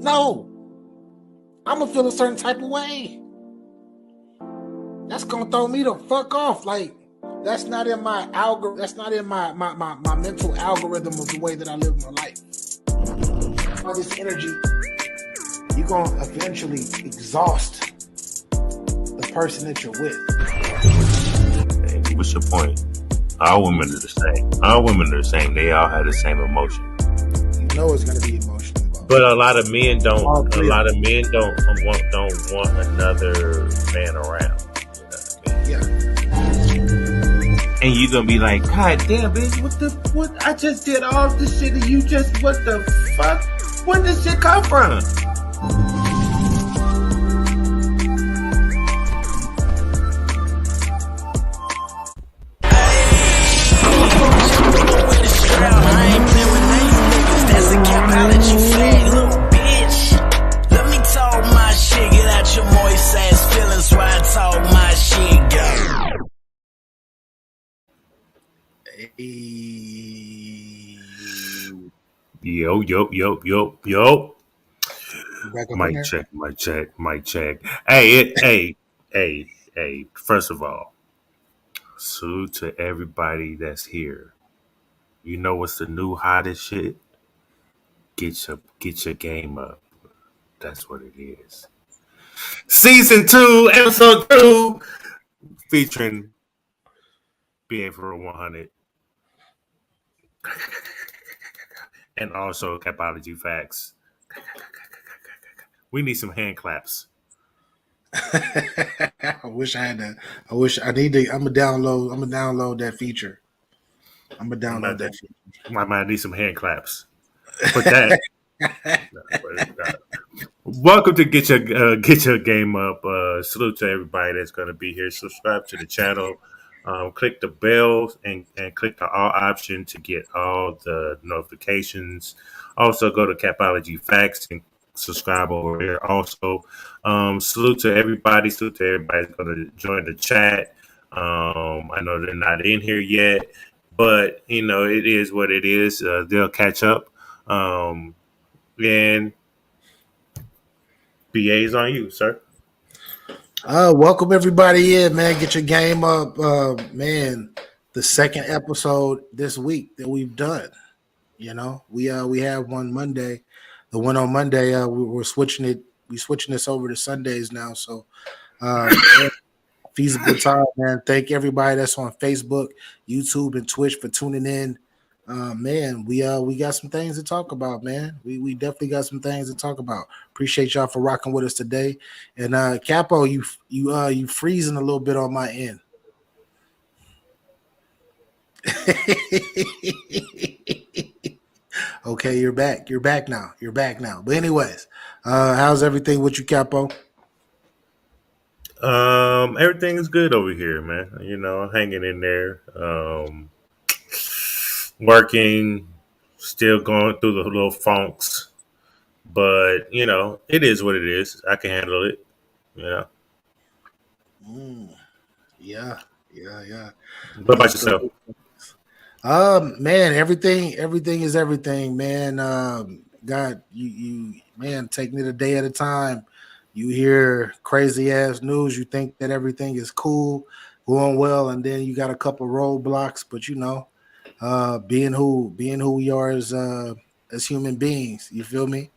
No, I'm gonna feel a certain type of way. That's gonna throw me the fuck off. Like, that's not in my algorithm. That's not in my mental algorithm of the way that I live my life. All this energy, you're gonna eventually exhaust the person that you're with. Hey, what's your point? All women are the same. All women are the same. They all have the same emotion. You know it's gonna be emotional involved. But a lot of men don't. A lot of men don't want another man around. Yeah. And you gonna be like, God damn, bitch, what? I just did all this shit, and you just, what the fuck? Where did this shit come from? Yo. Mic check. Hey. First of all, salute to everybody that's here. You know what's the new hottest shit? Get your game up. That's what it is. Season 2, episode 2, featuring BA for 100. And also Capology Facts. We need some hand claps. I wish I had that. I'm gonna download that feature. I'm gonna download that feature. I might need some hand claps. Put that. Welcome to Get Your Game Up. Salute to everybody that's going to be here. Subscribe to the channel. Click the bell and click the all option to get all the notifications. Also, go to Capology Facts and subscribe over here. Also, salute to everybody. Salute to everybody that's going to join the chat. I know they're not in here yet, but you know it is what it is. They'll catch up. And BA's on you, sir. Welcome everybody in, man. Get your game up, man. The second episode this week that we've done. You know, we have one Monday. The one on Monday, we're switching it. We're switching this over to Sundays now. So, feasible time, man. Thank everybody that's on Facebook, YouTube, and Twitch for tuning in. Man, we got some things to talk about, man. We definitely got some things to talk about. Appreciate y'all for rocking with us today. And Capo, you freezing a little bit on my end. Okay, you're back. You're back now. But anyways, how's everything with you, Capo? Everything is good over here, man. You know, hanging in there. Working, still going through the little funks. But, you know, it is what it is. I can handle it. You know. Yeah. What about yourself? Man, everything is everything, man. God, you man, taking it a day at a time. You hear crazy ass news, you think that everything is cool, going well, and then you got a couple roadblocks, but you know, being who we are as human beings, you feel me?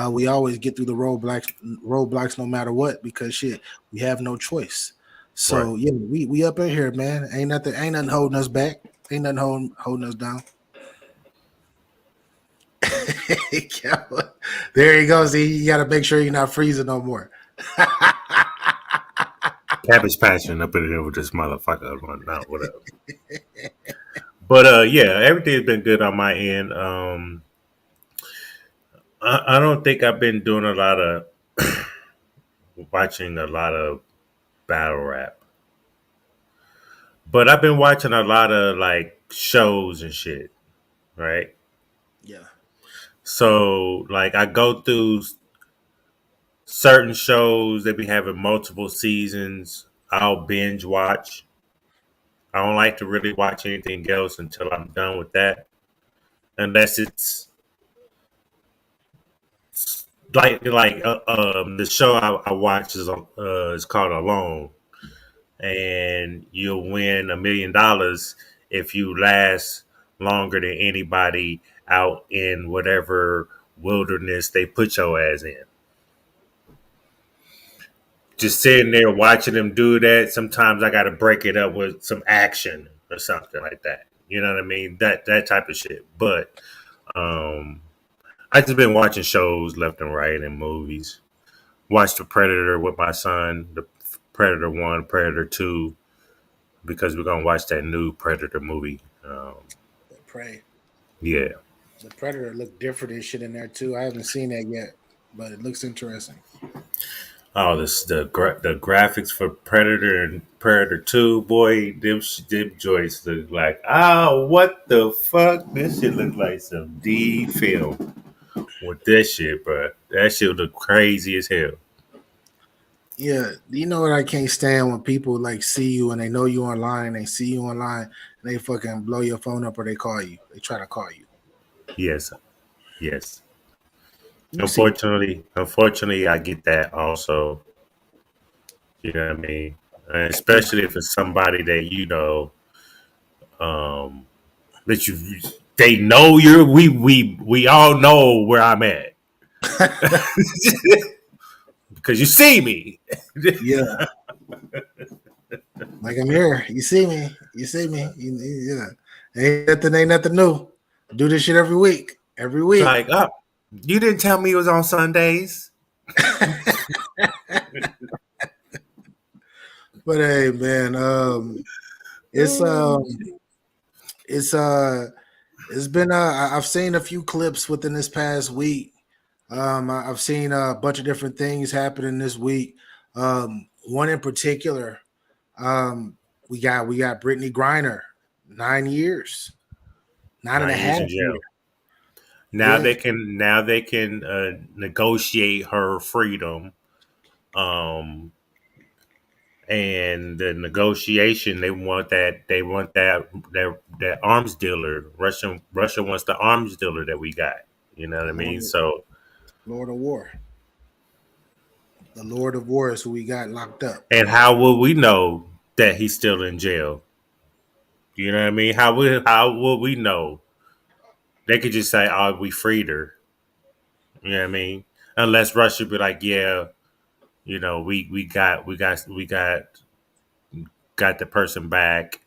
We always get through the roadblocks no matter what, because shit, we have no choice. So right. Yeah, we up in here, man. Ain't nothing holding us back. Ain't nothing holding us down. There you go. See, you got to make sure you're not freezing no more. Cabbage patching up in there with this motherfucker. No, whatever. But yeah, everything's been good on my end. I don't think I've been doing a lot of watching a lot of battle rap. But I've been watching a lot of like shows and shit, right? Yeah. So like I go through certain shows that be having multiple seasons. I'll binge watch. I don't like to really watch anything else until I'm done with that, unless it's the show I watch is called Alone, and you'll win $1 million if you last longer than anybody out in whatever wilderness they put your ass in. Just sitting there watching them do that, sometimes I got to break it up with some action or something like that. You know what I mean? That type of shit. But um, I just been watching shows left and right and movies. Watched The Predator with my son, the Predator 1, Predator 2, because we're gonna watch that new Predator movie. Pray. Yeah. The Predator looked different and shit in there too. I haven't seen that yet, but it looks interesting. Oh, the graphics for Predator and Predator 2, boy, them joints look like, oh, what the fuck? This shit look like some D film with this shit, bro. That shit look crazy as hell. Yeah, you know what I can't stand when people like see you and they know you online, they see you online, and they fucking blow your phone up or they call you. They try to call you. Yes, yes. You see, Unfortunately, I get that also. You know what I mean? And yeah. especially if it's somebody that um, that you they know you're. We all know where I'm at because you see me. Yeah, like I'm here. You see me. You see me. Yeah, ain't nothing new. Do this shit every week. Every It's week. like, oh, you didn't tell me it was on Sundays. But hey, man, it's it's it's been I've seen a few clips within this past week. I've seen a bunch of different things happening this week. One in particular, um, we got Brittany Griner, 9 years, nine and a 9 years half in years. jail. Yeah, Now they can negotiate her freedom. Um, and the negotiation they want that arms dealer. Russia wants the arms dealer that we got. You know what I mean? Lord, So, Lord of War, the Lord of War is who we got locked up. and how will we know that he's still in jail? You know what I mean? How will we know? They could just say, "Oh, we freed her." You know what I mean? Unless Russia be like, "Yeah, we got the person back."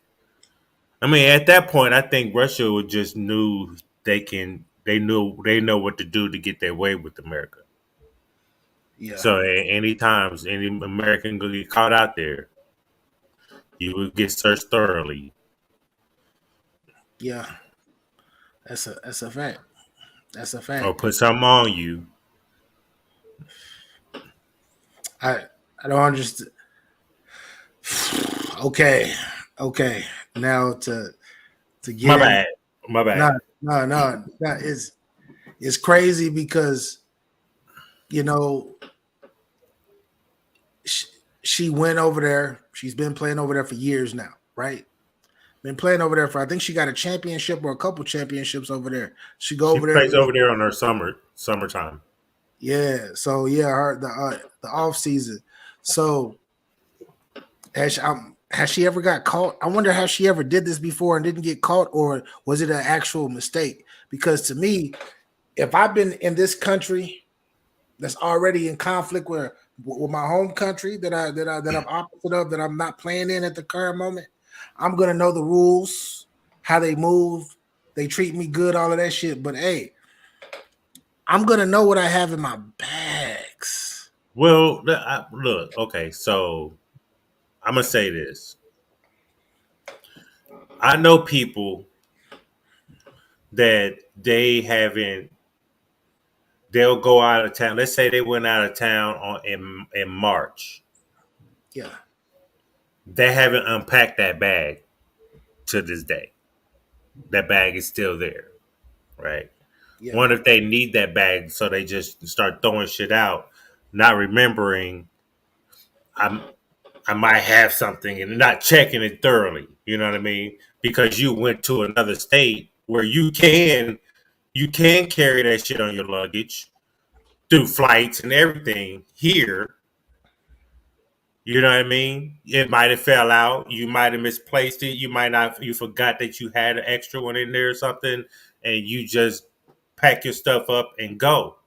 I mean, at that point, I think Russia would just knew they know what to do to get their way with America. Yeah, So any times any American gonna get caught out there, you would get searched thoroughly yeah, that's a fact. That's a or fact. put something on you. I I don't understand. Okay, okay. Now to My get in, bad. My no, bad. no. It's crazy because you know she, she went over there. She's been playing over there for years now, right? Been playing over there for I think she got a championship or a couple championships over there. She go She over there plays every over there on her summertime. yeah. So yeah, her the off season. So has she ever got caught? I wonder how she ever did this before and didn't get caught, or was it an actual mistake? Because to me, if I've been in this country that's already in conflict with my home country that I'm opposite of, that I'm not playing in at the current moment, I'm gonna know the rules, how they move, they treat me good, all of that shit. But hey, I'm gonna know what I have in my bags. Well, look, okay, so I'm gonna say this. I know people that they'll go out of town. Let's say they went out of town in March. Yeah, They haven't unpacked that bag to this day. That bag is still there, right? yeah, Wonder if they need that bag, so they just start throwing shit out, not remembering I'm I might have something and not checking it thoroughly. You know what I mean? Because you went to another state where you can carry that shit on your luggage. through flights and everything here. You know what I mean? It might have fell out. You might have misplaced it. You might not. You forgot that you had an extra one in there or something, and you just pack your stuff up and go.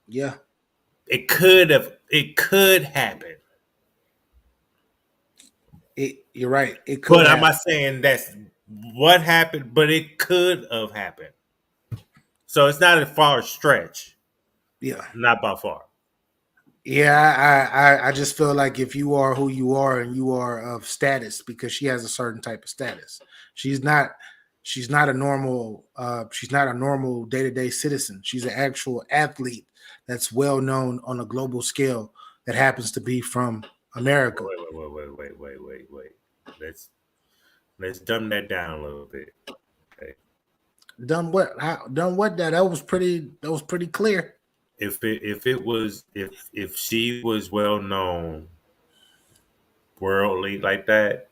Yeah, It could have. It could happen, you're right. It could but I'm happen. not saying that's what happened. But it could have happened. So it's not a far stretch. Yeah. Not by far. Yeah, I just feel like if you are who you are and you are of status, because she has a certain type of status. She's not she's not a normal day-to-day citizen. She's an actual athlete that's well known on a global scale that happens to be from America. Wait. Let's let's dumb that down a little bit. Okay. Done what? Done what? That was pretty clear. If she was well known worldly like that,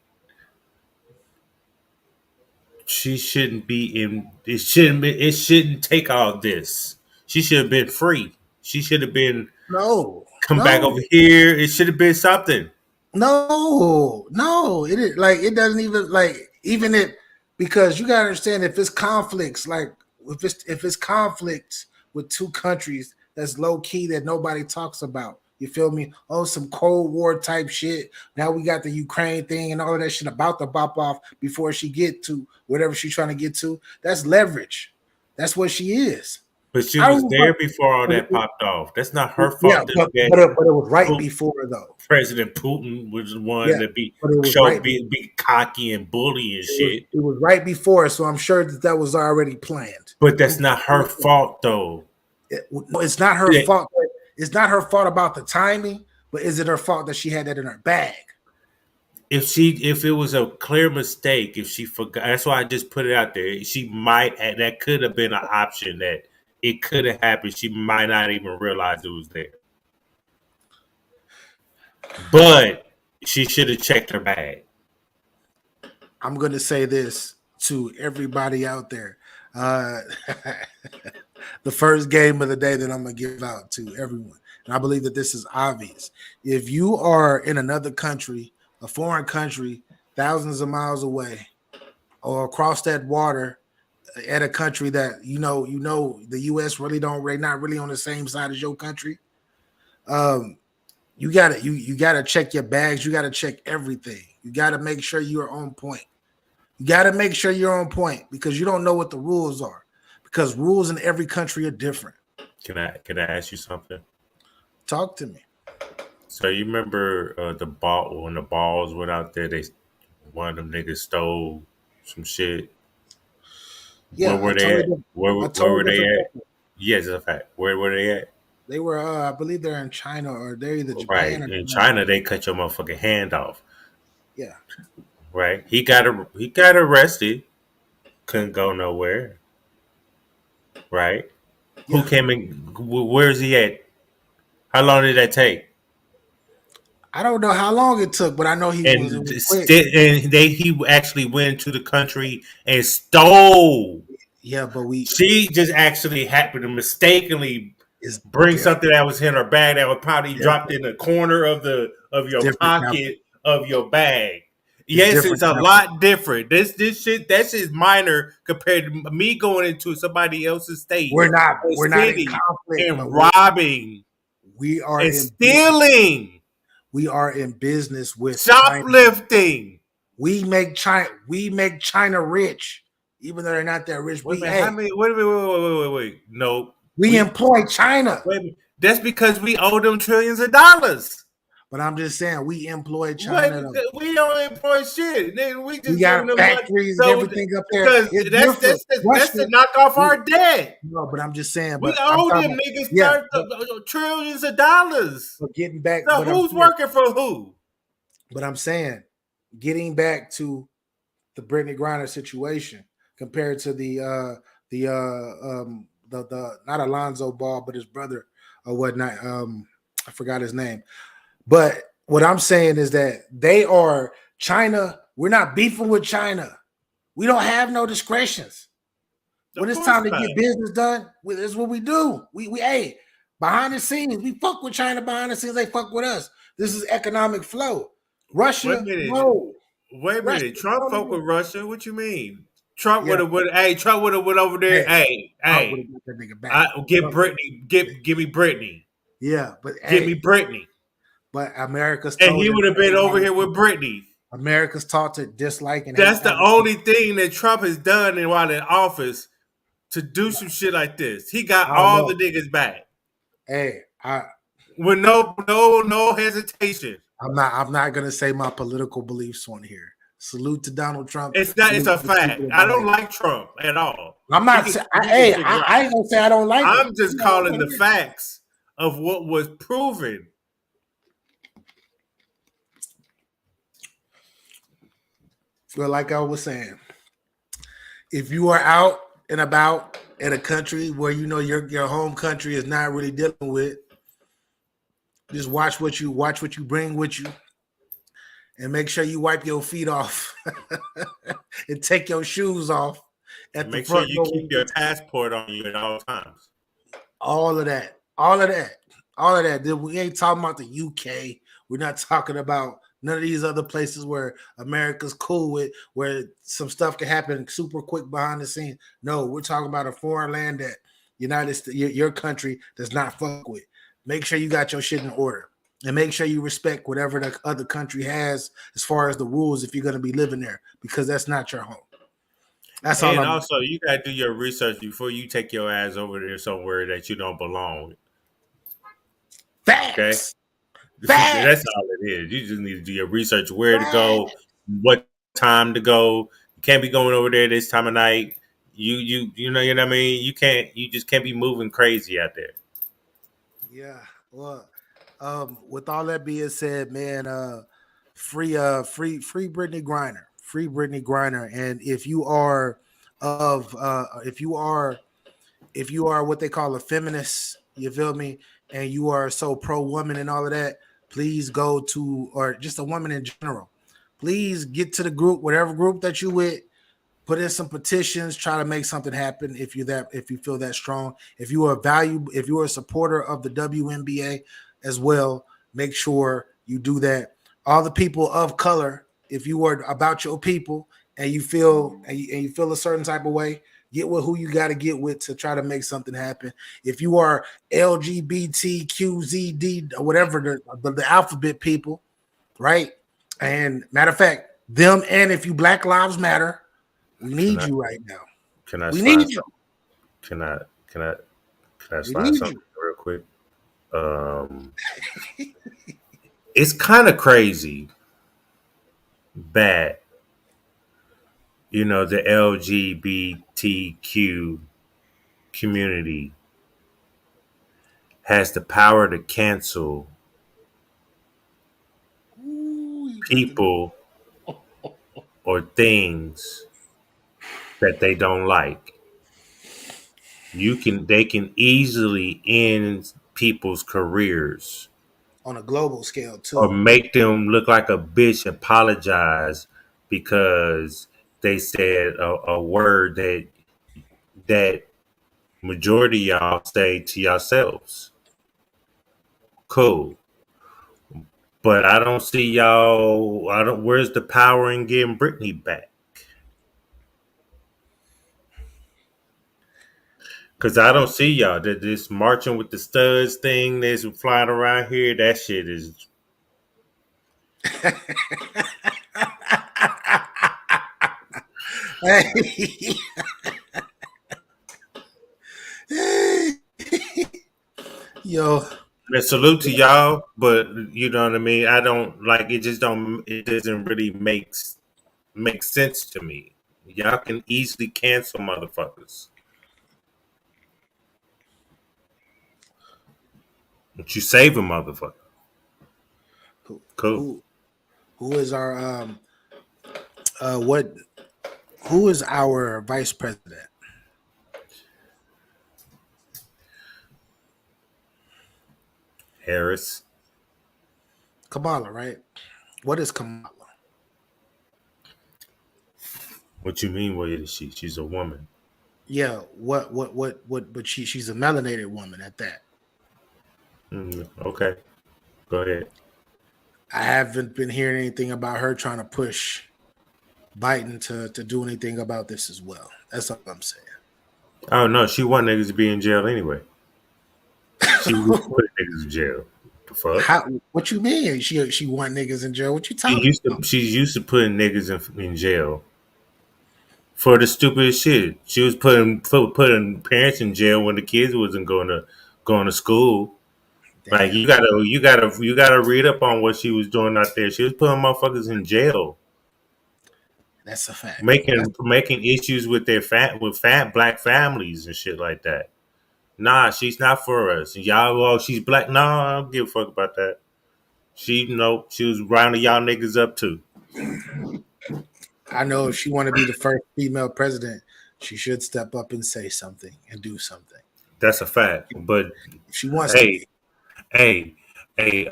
she shouldn't be in. It shouldn't be. It shouldn't take all this. She should have been free. She should have been No, come back no. over here. It should have been something. No, no, it is like it doesn't even like even if because you gotta understand if it's conflicts like if it's conflicts with two countries that's low key that nobody talks about. You feel me? Oh, some Cold War type shit. Now we got the Ukraine thing and all of that shit about to pop off before she get to whatever she's trying to get to. That's leverage. That's what she is. But she I was don't. there before all that popped off. That's not her Yeah, fault that but it was right before though. President Putin was the one Yeah, to be but it was show right. be cocky and bully and shit. It was right before, so I'm sure that that was already planned. But I'm that's not her fault though. no, it's not her Yeah, fault. It's not her fault about the timing, but is it her fault that she had that in her bag? if it was a clear mistake, if she forgot, that's why I just put it out there. She might that could have been an option that it could have happened. She might not even realize it was there. But she should have checked her bag. I'm going to say this to everybody out there. Uh, the first game of the day that I'm going to give out to everyone. And I believe that this is obvious. If you are in another country, a foreign country, thousands of miles away, or across that water at a country that the U.S. really don't, they're not really on the same side as your country. Um, you gotta check your bags. You gotta check everything. You gotta make sure you're on point. You gotta make sure you're on point because you don't know what the rules are. Because rules in every country are different. Can I ask you something? Talk to me. So you remember the ball when the balls went out there? They one of them niggas stole some shit. Where Yeah, were they at? a Where total were they different at? country. Yes, it's a fact. Where were they at? They were, I believe they're in China or they're either Right Japan or in China. China, they cut your motherfucking hand off. Yeah, Right? He got arrested. Couldn't go nowhere. Right? Who yeah. came in? Where is he at? How long did that take? I don't know how long it took, but I know it And was quick. he actually went to the country and stole. Yeah, but She just actually happened to mistakenly it's bring different. something that was in her bag that was probably dropped Different. in the corner of the of It's your different now. pocket of your bag. It's Yes, different it's a now. lot different. This shit that's just minor compared to me going into somebody else's state or We're not in city conflict, and but robbing we are and in business. stealing, We are in business with China. shoplifting. We make China rich, even though they're not that rich. Wait a minute, how many? Wait. No, We we employ China. wait. A minute. That's because we owe them trillions of dollars. But I'm just saying we employ Wait, China though. we don't employ shit. Nigga, we We just giving got them money. factories and So everything up there. because It's different. that's Russia, to knock off we, our debt. no, but I'm just saying, We but I'm owe talking them about, niggas yeah, trillions of dollars. but getting back, So who's working for who? but I'm saying, getting back to the Brittany Griner situation compared to the not Alonzo Ball, but his brother or whatnot. I forgot his name. But what I'm saying is that they are China. We're not beefing with China. We don't have no discretions. When Of it's course time to not. get business done, this is what we do. We hey, Behind the scenes, we fuck with China behind the scenes. They fuck with us. This is economic flow. Russia, Wait a minute. no. Wait a Russia, minute. Trump no, fuck no. with Russia. What you mean? Trump Yeah, would have went. Hey, Trump would have went over there. hey, Hey, Trump would hey. have got that nigga back. I get Trump, Brittany. Give me Brittany. yeah, but Give me hey, Brittany. but America's And told he him would have been over here with Brittany. America's taught to dislike and hate That's the other only people. thing that Trump has done while in office to do some shit like this. He got I don't all the know. niggas back Hey, with no hesitation. I'm not gonna say my political beliefs on here. Salute to Donald Trump. It's not. It's Salute a to the people fact. of I don't America. like Trump at all. I'm He not can saying, he can hey, figure out. I ain't gonna say I don't like him. I'm just calling the facts of what was proven. Well, like I was saying, if you are out and about in a country where you know your home country is not really dealing with, just watch what you bring with you, and make sure you wipe your feet off and take your shoes off And at the make sure front you door. keep your passport on you at all times. All of that, all of that, all of that. We ain't talking about the UK. We're not talking about none of these other places where America's cool with, where some stuff can happen super quick behind the scenes. No, we're talking about a foreign land that United States, your country does not fuck with. Make sure you got your shit in order, and make sure you respect whatever the other country has as far as the rules if you're going to be living there, because that's not your home. That's all And I'm. also, you gotta do your research before you take your ass over there somewhere that you don't belong. Okay, Facts, that's facts, all it is. You just need to do your research: where to go, facts. what time to go. You can't be going over there this time of night. You know what I mean. You just can't be moving crazy out there. Yeah. Well, with all that being said, man, free Brittany Griner. Free Brittany Griner. And if you are what they call a feminist, you feel me, and you are so pro woman and all of that, please go to, or just a woman in general, please get to the group, whatever group that you with, put in some petitions, try to make something happen if you feel that strong. If you are a supporter of the WNBA as well, make sure you do that. All the people of color, if you are about your people and you feel a certain type of way, get with who you got to get with to try to make something happen. If you are LGBTQZD or whatever the alphabet people, right? And matter of fact, them, and if you Black Lives Matter, we Can need I you right now. can I We need slide you. some? Can I can I can I We slide need something you. real quick? Um, it's kind of crazy that the LGBTQ community has the power to cancel Ooh, you got the people or things that they don't like. They can easily end people's careers on a global scale or too. make them look like a bitch, apologize because they said a word that majority of y'all say to yourselves. Cool. But I don't see y'all. I don't. Where's the power in getting Britney back? Because I don't see y'all. That this marching with the studs thing that's flying around here. That shit is. Hey, yo, And salute to y'all, but you know what I mean. I don't like it. Just don't. It doesn't really make sense to me. Y'all can easily cancel motherfuckers, but you save a motherfucker. who Cool. who who is our what who is our vice president? Harris. Kamala, right? What is Kamala? What you mean? What is she? She's a woman. Yeah, what but she's a melanated woman at that. Okay, go ahead. I haven't been hearing anything about her trying to push Biden to do anything about this as well. That's all I'm saying. Oh no, she want niggas to be in jail anyway. She used to put niggas in jail. The fuck? How? What you mean? She want niggas in jail? What you She talking used to. about? She's used to putting niggas in jail for the stupidest shit. She was putting parents in jail when the kids wasn't going to school. Like Damn, you gotta read up on what she was doing out there. She was putting motherfuckers in jail, that's a fact. making issues with fat black families and shit like that. Nah, she's not for us. Y'all, well, she's black. Nah, I don't give a fuck about that. She was rounding y'all niggas up too. I know if she want to be the first female president, she should step up and say something and do something. That's a fact. But If she wants to hey, be. hey, hey,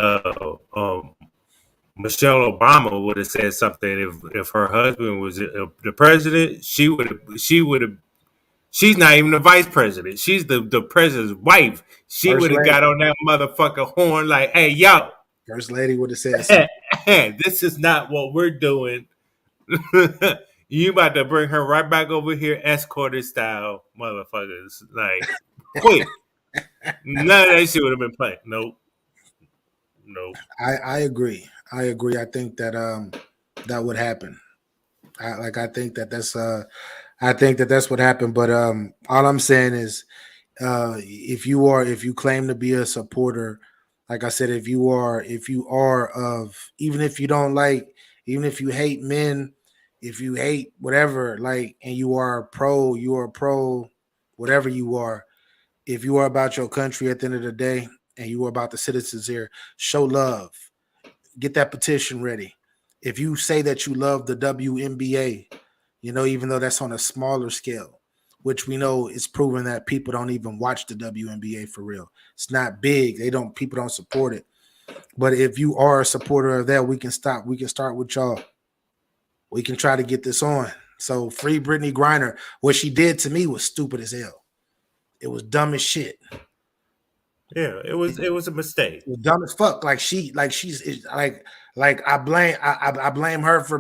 Michelle Obama would have said something if her husband was the president. She would have. She's not even the vice president. She's the president's wife. She First would have lady, got on that motherfucker horn like, "Hey, yo, first lady would have said something. this is not what we're doing. You about to bring her right back over here, escorted style, motherfuckers. Like, quick. None of that shit would have been playing. Nope, nope. I agree. I agree. I think that that would happen. I think that that's what happened. But all I'm saying is, if you claim to be a supporter, like I said, if you are of, even if you don't like, even if you hate men, if you hate whatever, like, and you are pro whatever you are. If you are about your country at the end of the day, and you are about the citizens here, show love. Get that petition ready. If you say that you love the WNBA, even though that's on a smaller scale, which we know is proven that people don't even watch the WNBA for real. It's not big. People don't support it. But if you are a supporter of that, we can stop. We can start with y'all. We can try to get this on. So free Brittany Griner. What she did to me was stupid as hell. It was dumb as shit. Yeah, it was a mistake. Dumb as fuck. Like I blame her for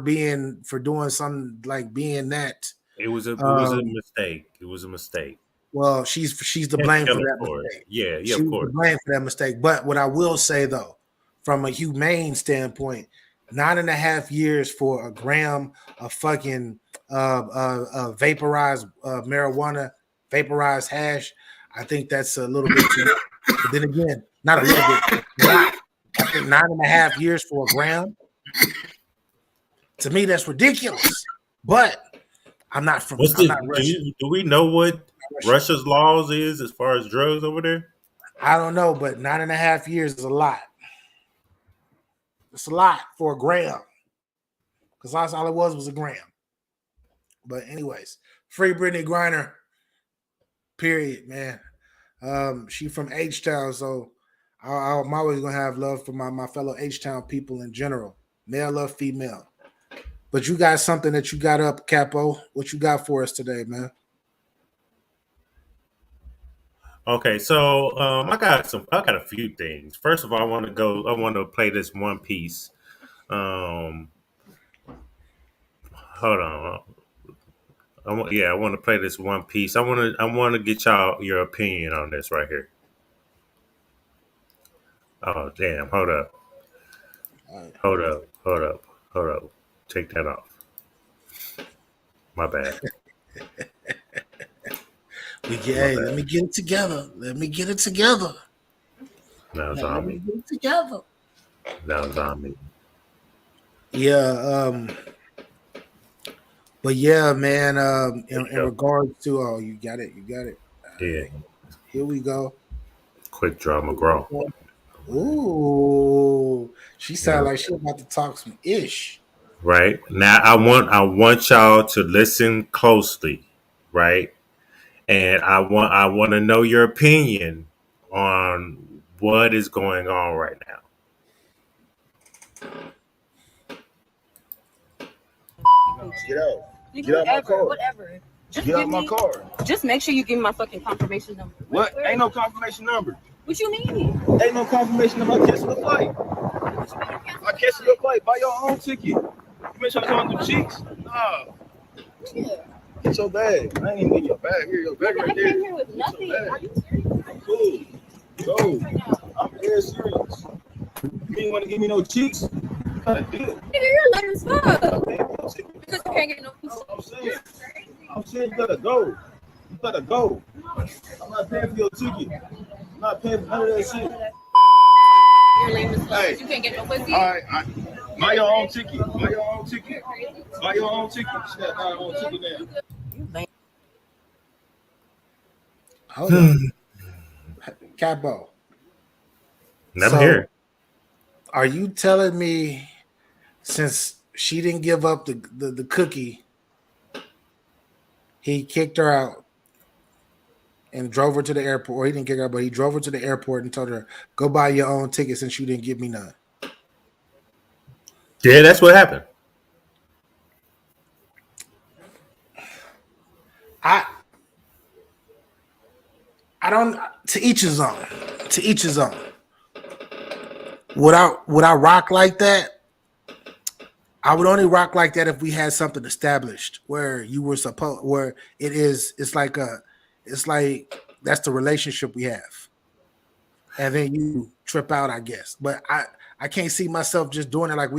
doing something like being that. It was a Um, mistake. It was a mistake. well, she's to Can't blame kill for her that for it. mistake. Yeah, yeah, of She was to course. blame for that mistake. But what I will say though, from a humane standpoint, 9.5 years for a gram of fucking vaporized marijuana, vaporized hash. I think that's a little bit too much. But then again, not a little bit, a lot. I think 9.5 years for a gram. To me, that's ridiculous. But What's I'm the not Russian. do we know what Russian. Russia's laws is as far as drugs over there? I don't know, but 9.5 years is a lot. It's a lot for a gram. Because that's all it was a gram. But anyways, free Brittany Griner, period, man. She from H Town, so I'm always gonna have love for my fellow H Town people in general, male or female. But you got something that you got up, Capo. What you got for us today, man? Okay, so I got a few things. First of all, I want to play this one piece. Um, hold on. I want to play this one piece. I want to get y'all your opinion on this right here. Oh damn! All right. Hold up. Take that off. My bad. My Hey, let bad. me get it together. Let me get it together. Now it's Let on me me. get it together. Now it's on me. Yeah, but yeah, man. There In you regards to, oh, you got it, you got it. go. All Yeah. right, here we go. Quick draw Here we McGraw. go. Ooh, she You sound know. like she about to talk some ish. Right now, I want y'all to listen closely. Right, and I want to know your opinion on what is going on right now. Get out. Get out my car. Whatever. Just get out my car. Just make sure you give me my fucking confirmation number. What? Ain't no confirmation number. What you mean? Ain't no confirmation of my cancel the flight. I cancel your flight. Buy your own ticket. You been trying to come them cheeks? Nah. Yeah. Get your bag. I ain't even get your bag. Here, your bag right there. I came here with nothing. Are you serious? Cool. Go. I'm dead serious. You ain't want to give me no cheeks? What kind of deal? Nigga, you're lame as fuck. Because you can't get no pussy. I'm saying you gotta go. You gotta go. I'm not paying for your ticket. I'm not paying for none of that shit. You're lame as fuck. Hey. You can't get no pussy. All right. Buy your own ticket. Buy your own ticket. Buy your own ticket. She got buy her own ticket now. Hold on. Capo. I'm here. Are you telling me since she didn't give up the cookie, he kicked her out and drove her to the airport, or he didn't kick her out, but he drove her to the airport and told her, go buy your own ticket since you didn't give me none? Yeah, that's what happened. I don't. To each his own. To each his own. Would I rock like that? I would only rock like that if we had something established where you were supposed, where it's like that's the relationship we have, and then you trip out, I guess. But I can't see myself just doing it like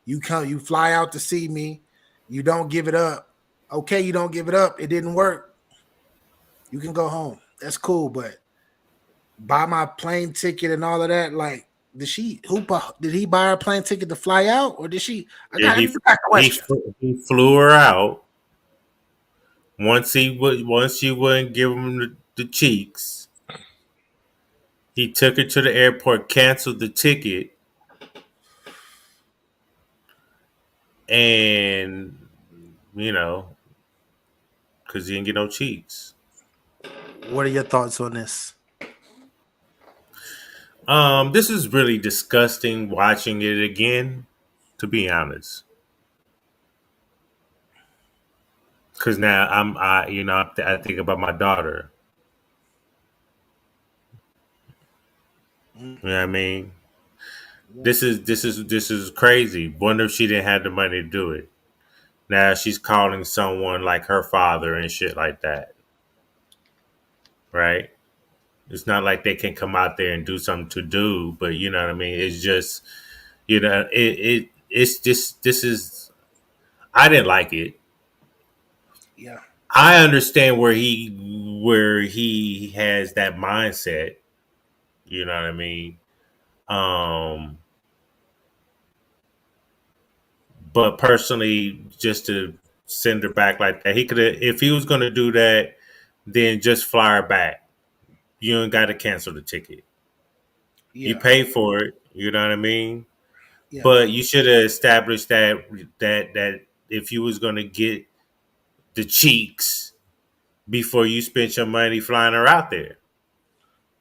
you fly out to see me, you don't give it up. Okay, you don't give it up. It didn't work. You can go home. That's cool, but buy my plane ticket and all of that. Like, did he buy her plane ticket to fly out, or did she? Yeah, I got a question. he flew her out. Once she wouldn't give him the cheeks, he took her to the airport, canceled the ticket, and you know, because he didn't get no cheeks. What are your thoughts on this? This is really disgusting watching it again, to be honest. Because now I think about my daughter. You know what I mean? This is crazy. Wonder if she didn't have the money to do it. Now she's calling someone like her father and shit like that, right? It's not like they can come out there and do something to do, but you know what I mean. It's just it's just this is I didn't like it. Yeah, I understand where he has that mindset. You know what I mean. Um, but personally, just to send her back like that, he could have. If he was going to do that, then just fly her back. You ain't got to cancel the ticket. You yeah, pay for it. You know what I mean. yeah, But you should have established that if you was going to get the cheeks before you spent your money flying her out there,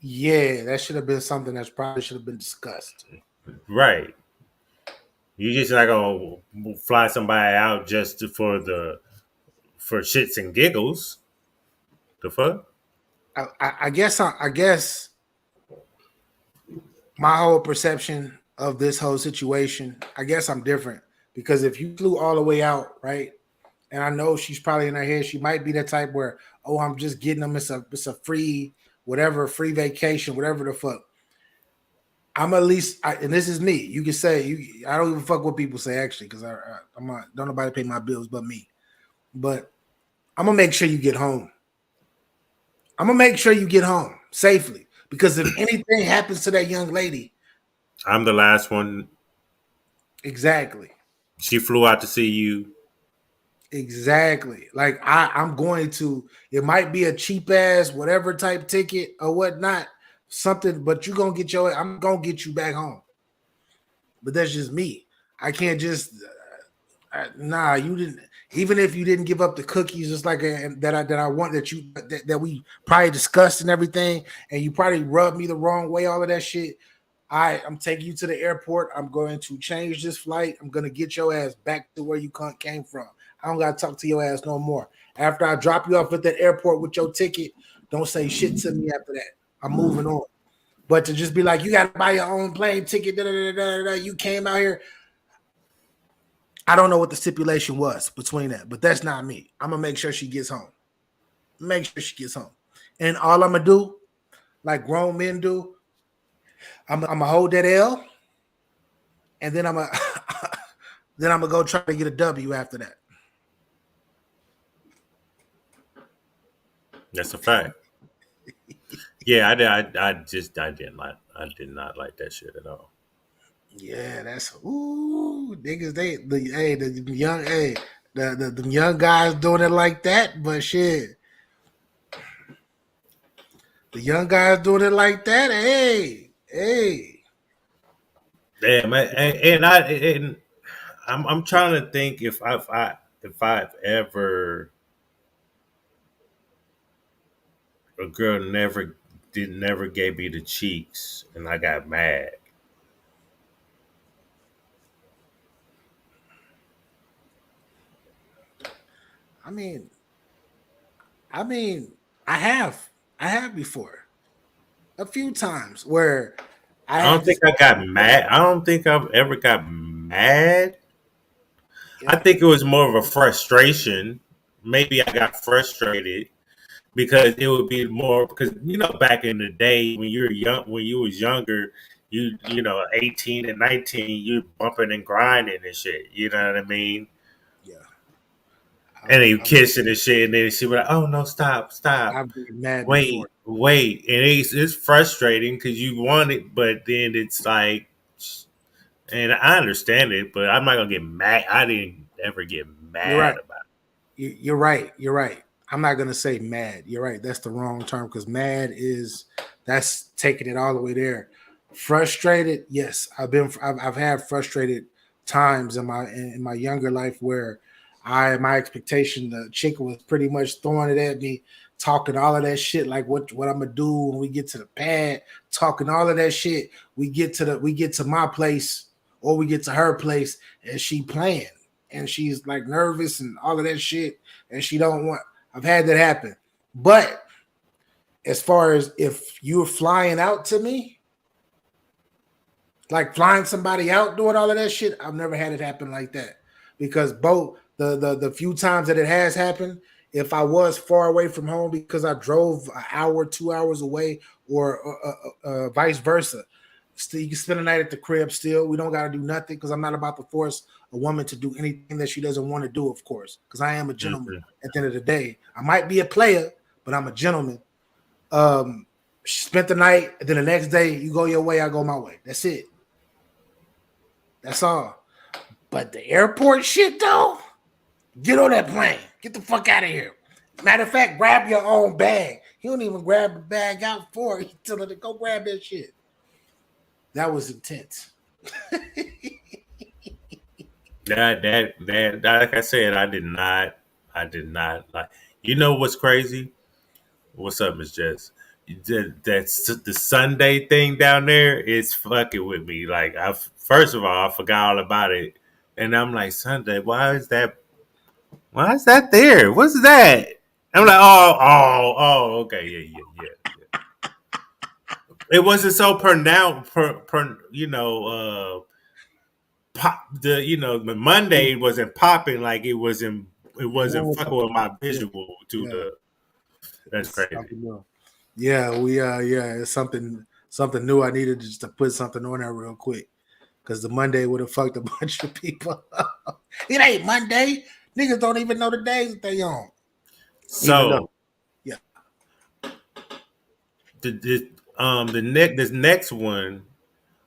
yeah. That should have been something that's probably should have been discussed. right? You just not gonna fly somebody out just for shits and giggles. The fuck? I guess my whole perception of this whole situation, I guess I'm different because if you flew all the way out, right? And I know she's probably in her head, she might be that type where, oh, I'm just getting them. It's a free whatever, free vacation, whatever the fuck. I'm at least, and this is me. You can say you. I don't even fuck what people say actually, because I'm not. Don't nobody pay my bills but me. But I'm gonna make sure you get home. I'm gonna make sure you get home safely because if anything happens to that young lady, I'm the last one. exactly, She flew out to see you. exactly. Like I'm going to. It might be a cheap ass whatever type ticket or whatnot, something, but you gonna get your. I'm gonna get you back home. But that's just me. I can't just nah, you didn't. Even if you didn't give up the cookies, just like that I want that we probably discussed and everything, and you probably rubbed me the wrong way. All of that shit. I'm taking you to the airport. I'm going to change this flight. I'm going to get your ass back to where you came from. I don't got to talk to your ass no more. After I drop you off at that airport with your ticket, don't say shit to me after that. I'm moving on. But to just be like, you got to buy your own plane ticket, da, da, da, da, da, you came out here. I don't know what the stipulation was between that, but that's not me. I'm gonna make sure she gets home. Make sure she gets home. And all I'm gonna do, like grown men do, I'm gonna hold that L, and then I'm gonna then I'm gonna go try to get a W after that. That's a fact. Yeah, I did not like that shit at all. Yeah, that's niggas. The young the young guys doing it like that, but shit, the young guys doing it like that. Hey, Damn, and I'm trying to think if I've ever a girl never gave me the cheeks and I got mad. I mean, I mean, I have, I have before a few times where I I don't had think this. I got mad. I don't think I've ever got mad. I Yeah, think it was more of a frustration. Maybe I got frustrated because it would be more because back in the day when you're young when you was younger, you know 18 and 19, you bumping and grinding and shit. You know what I mean? yeah. And then you I'm, kissing and shit, and then she was like, "Oh no, stop, stop, I've been mad before. wait," and it's frustrating because you want it, but then it's like, and I understand it, but I'm not gonna get mad. I didn't ever get You're mad right. about You're right. You're right. I'm not gonna say mad. You're right. That's the wrong term because mad is that's taking it all the way there. Frustrated, yes. I've had frustrated times in my younger life where my expectation the chick was pretty much throwing it at me, talking all of that shit like what I'm gonna do when we get to the pad, talking all of that shit. We get to my place or we get to her place and she playing and she's like nervous and all of that shit, and she don't want. I've had that happen, but as far as if you're flying out to me, like flying somebody out doing all of that shit, I've never had it happen like that because both the few times that it has happened, if I was far away from home because I drove an hour, 2 hours away, or vice versa, still you can spend the night at the crib. Still, we don't got to do nothing because I'm not about to force a woman to do anything that she doesn't want to do, of course, because I am a it. gentleman. At the end of the day, I might be a player, but I'm a gentleman. Um, spent the night, and then the next day you go your way, I go my way. That's it. That's all. But the airport shit though, get on that plane. Get the fuck out of here. Matter of fact, grab your own bag. He don't even grab the bag out for it. He tell her to go grab that shit. That was intense. Like I said, I did not like. You know what's crazy? What's up, Miss Jess? That's the Sunday thing down there is fucking with me. Like, first of all, I forgot all about it, and I'm like, Sunday, why is that? Why is that there? What's that? I'm like, okay, yeah. It wasn't so pronounced, pop the Monday wasn't popping like it You wasn't know fucking with my yeah, visual to yeah. the that's It's crazy. something new. Yeah, it's something new. I needed just to put something on there real quick because the Monday would have fucked a bunch of people. It ain't Monday. Niggas don't even know the days that they on. Even though, So yeah, this next one,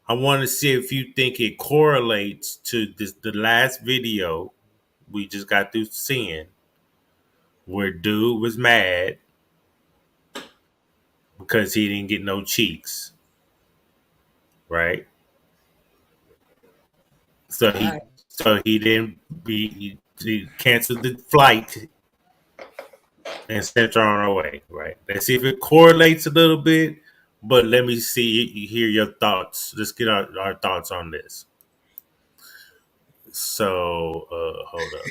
I want to see if you think it correlates to the last video we just got through seeing, where dude was mad because he didn't get no cheeks, right? So all he right. so he didn't he canceled the flight and sent her on her way, right? Let's see if it correlates a little bit, but let me hear your thoughts. Let's get our thoughts on this. So, hold up.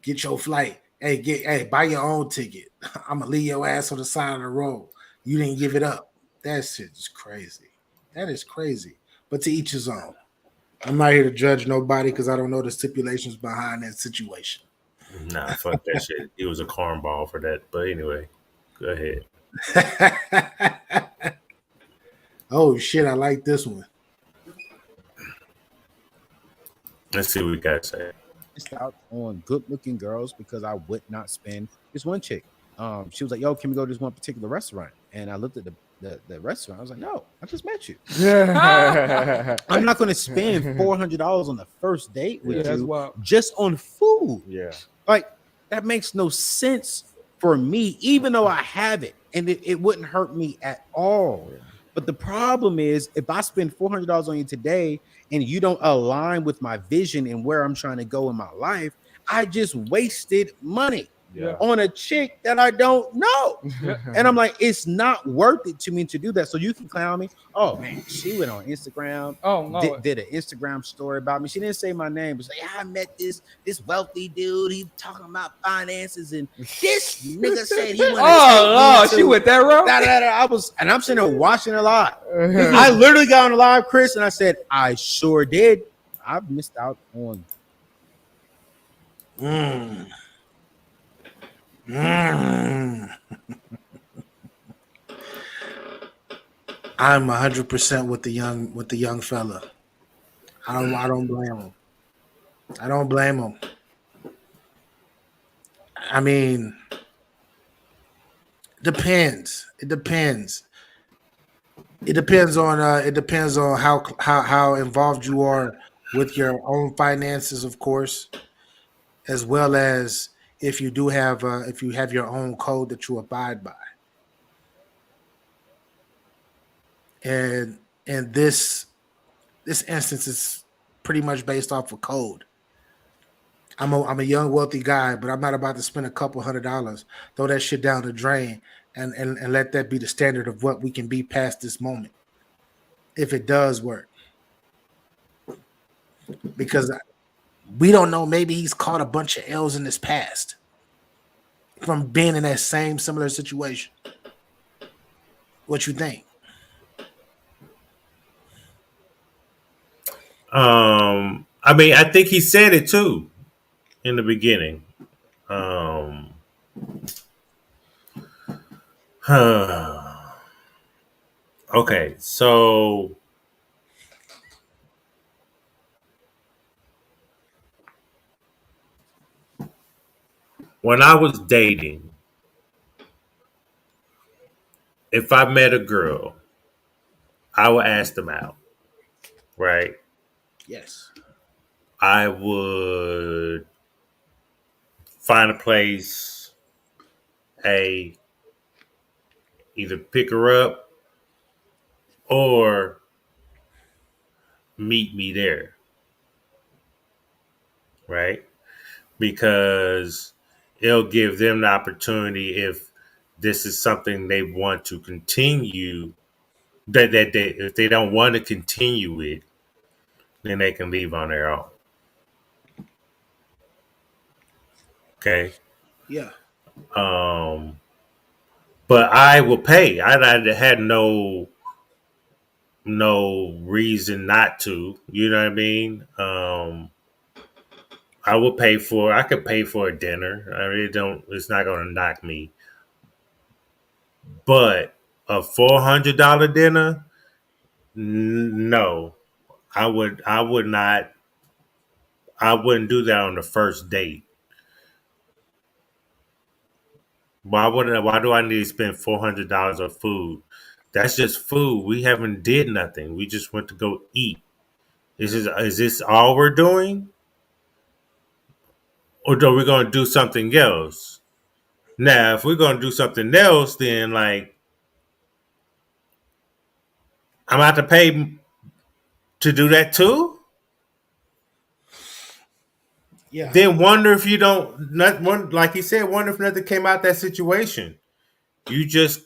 Get your flight. Hey, buy your own ticket. I'm gonna leave your ass on the side of the road. You didn't give it up. That shit is crazy. That is crazy. But to each his own. I'm not here to judge nobody because I don't know the stipulations behind that situation. Nah, fuck that shit. He was a cornball for that. But anyway, go ahead. Oh shit, I like this one. Let's see what we got to say. Missed out on good looking girls because I would not spend this one chick. She was like, "Yo, can we go to this one particular restaurant?" And I looked at the restaurant. I was like, "No, I just met you. I'm not going to spend $400 on the first date with you just on food. Yeah. Like that makes no sense for me, even though I have it, and it wouldn't hurt me at all." Yeah. But the problem is, if I spend $400 on you today and you don't align with my vision and where I'm trying to go in my life, I just wasted money Yeah. on a chick that I don't know. And I'm like, it's not worth it to me to do that. So you can clown me. Oh man, she went on Instagram. Oh no. Did an Instagram story about me. She didn't say my name, but say, yeah, I met this wealthy dude. He talking about finances, and this nigga said he wanted Oh, to she went that route. I'm sitting there watching her live. I literally got on the live, Chris, and I said, I sure did. I've missed out on. Mm. Mm. I'm 100% with the young fella. I don't blame him. I don't blame him. I mean, depends. It depends. It depends on how involved you are with your own finances, of course, as well as if you have your own code that you abide by. And this instance is pretty much based off of code. I'm a young wealthy guy, but I'm not about to spend a couple $100, throw that shit down the drain, and let that be the standard of what we can be past this moment. If it does work, because we don't know, maybe he's caught a bunch of L's in his past from being in that same similar situation. What you think? I mean, I think he said it too in the beginning. Okay, so when I was dating, if I met a girl, I would ask them out, right? Yes. I would find a place, a either pick her up or meet me there, right? Because it'll give them the opportunity if this is something they want to continue that they if they don't want to continue it, then they can leave on their own. Okay. Yeah. Um but I will pay. I had no reason not to. You know what I mean? I could pay for a dinner. I really don't it's not gonna knock me. But a $400 dinner, no. I would not I wouldn't do that on the first date. Why do I need to spend $400 on food? That's just food. We haven't did nothing. We just went to go eat. Is this all we're doing? Or are we gonna do something else? Now, if we're gonna do something else, then like I'm gonna have to pay to do that too? Yeah. Then wonder if you don't not one like he said, wonder if nothing came out that situation. You just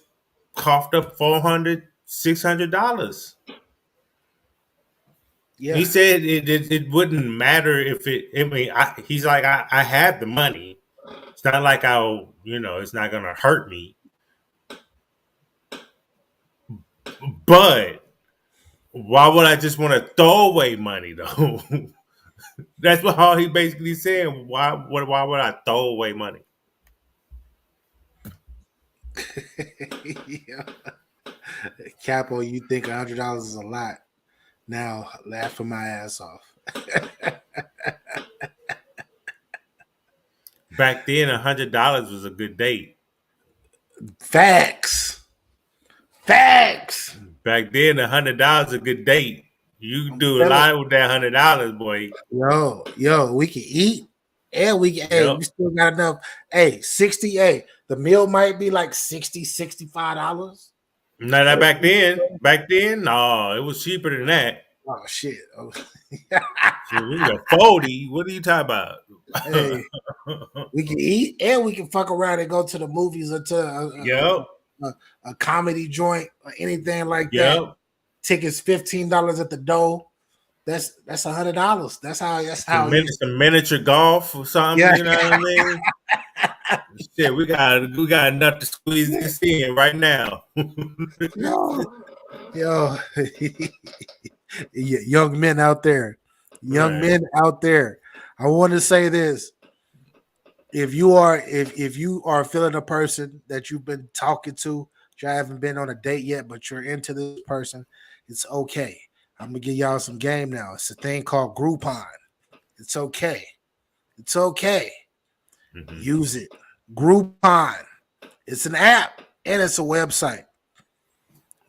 coughed up $400, $600. Yeah. He said it wouldn't matter if it. I mean, he's like I have the money. It's not like it's not gonna hurt me. But why would I just want to throw away money though? That's what all he basically saying. Why would I throw away money? Yeah. Capo, you think $100 is a lot? Now laughing my ass off. Back then, $100 was a good date. Facts. Facts. Back then, $100 a good date. You can I'm do a telling lot with that $100, boy. yo, we can eat and we can, hey, Yep. we still got enough. Hey, 60, hey, the meal might be like $60, $65. Not that Oh, back then. Back then, no, it was cheaper than that. oh shit. Oh. Shit, we got 40. What are you talking about? Hey, we can eat and we can fuck around and go to the movies or to Yep. a comedy joint or anything like that. Yep. Tickets $15 at the door. That's $100. That's how it is. Some miniature golf or something, Yeah, you know what I mean? Shit, we got enough to squeeze this in right now. yo, young men out there, young Right. men out there. I want to say this: if you are feeling a person that you've been talking to, you haven't been on a date yet, but you're into this person, it's okay. I'm gonna give y'all some game now. It's a thing called Groupon. It's okay. It's okay. Hmm. Use it. Groupon. It's an app and it's a website.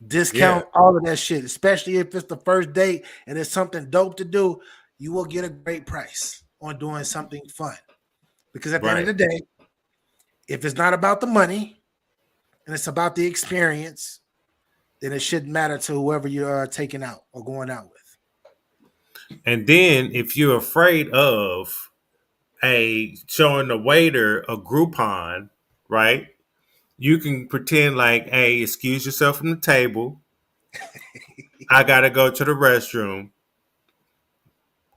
Yeah. Discount all of that shit, especially if it's the first date and it's something dope to do. You will get a great price on doing something fun. Because at the end of Right. the day, if it's not about the money and it's about the experience, then it shouldn't matter to whoever you are taking out or going out with. And then if you're afraid of a showing the waiter a Groupon, right? You can pretend like, hey, excuse yourself from the table. I gotta go to the restroom.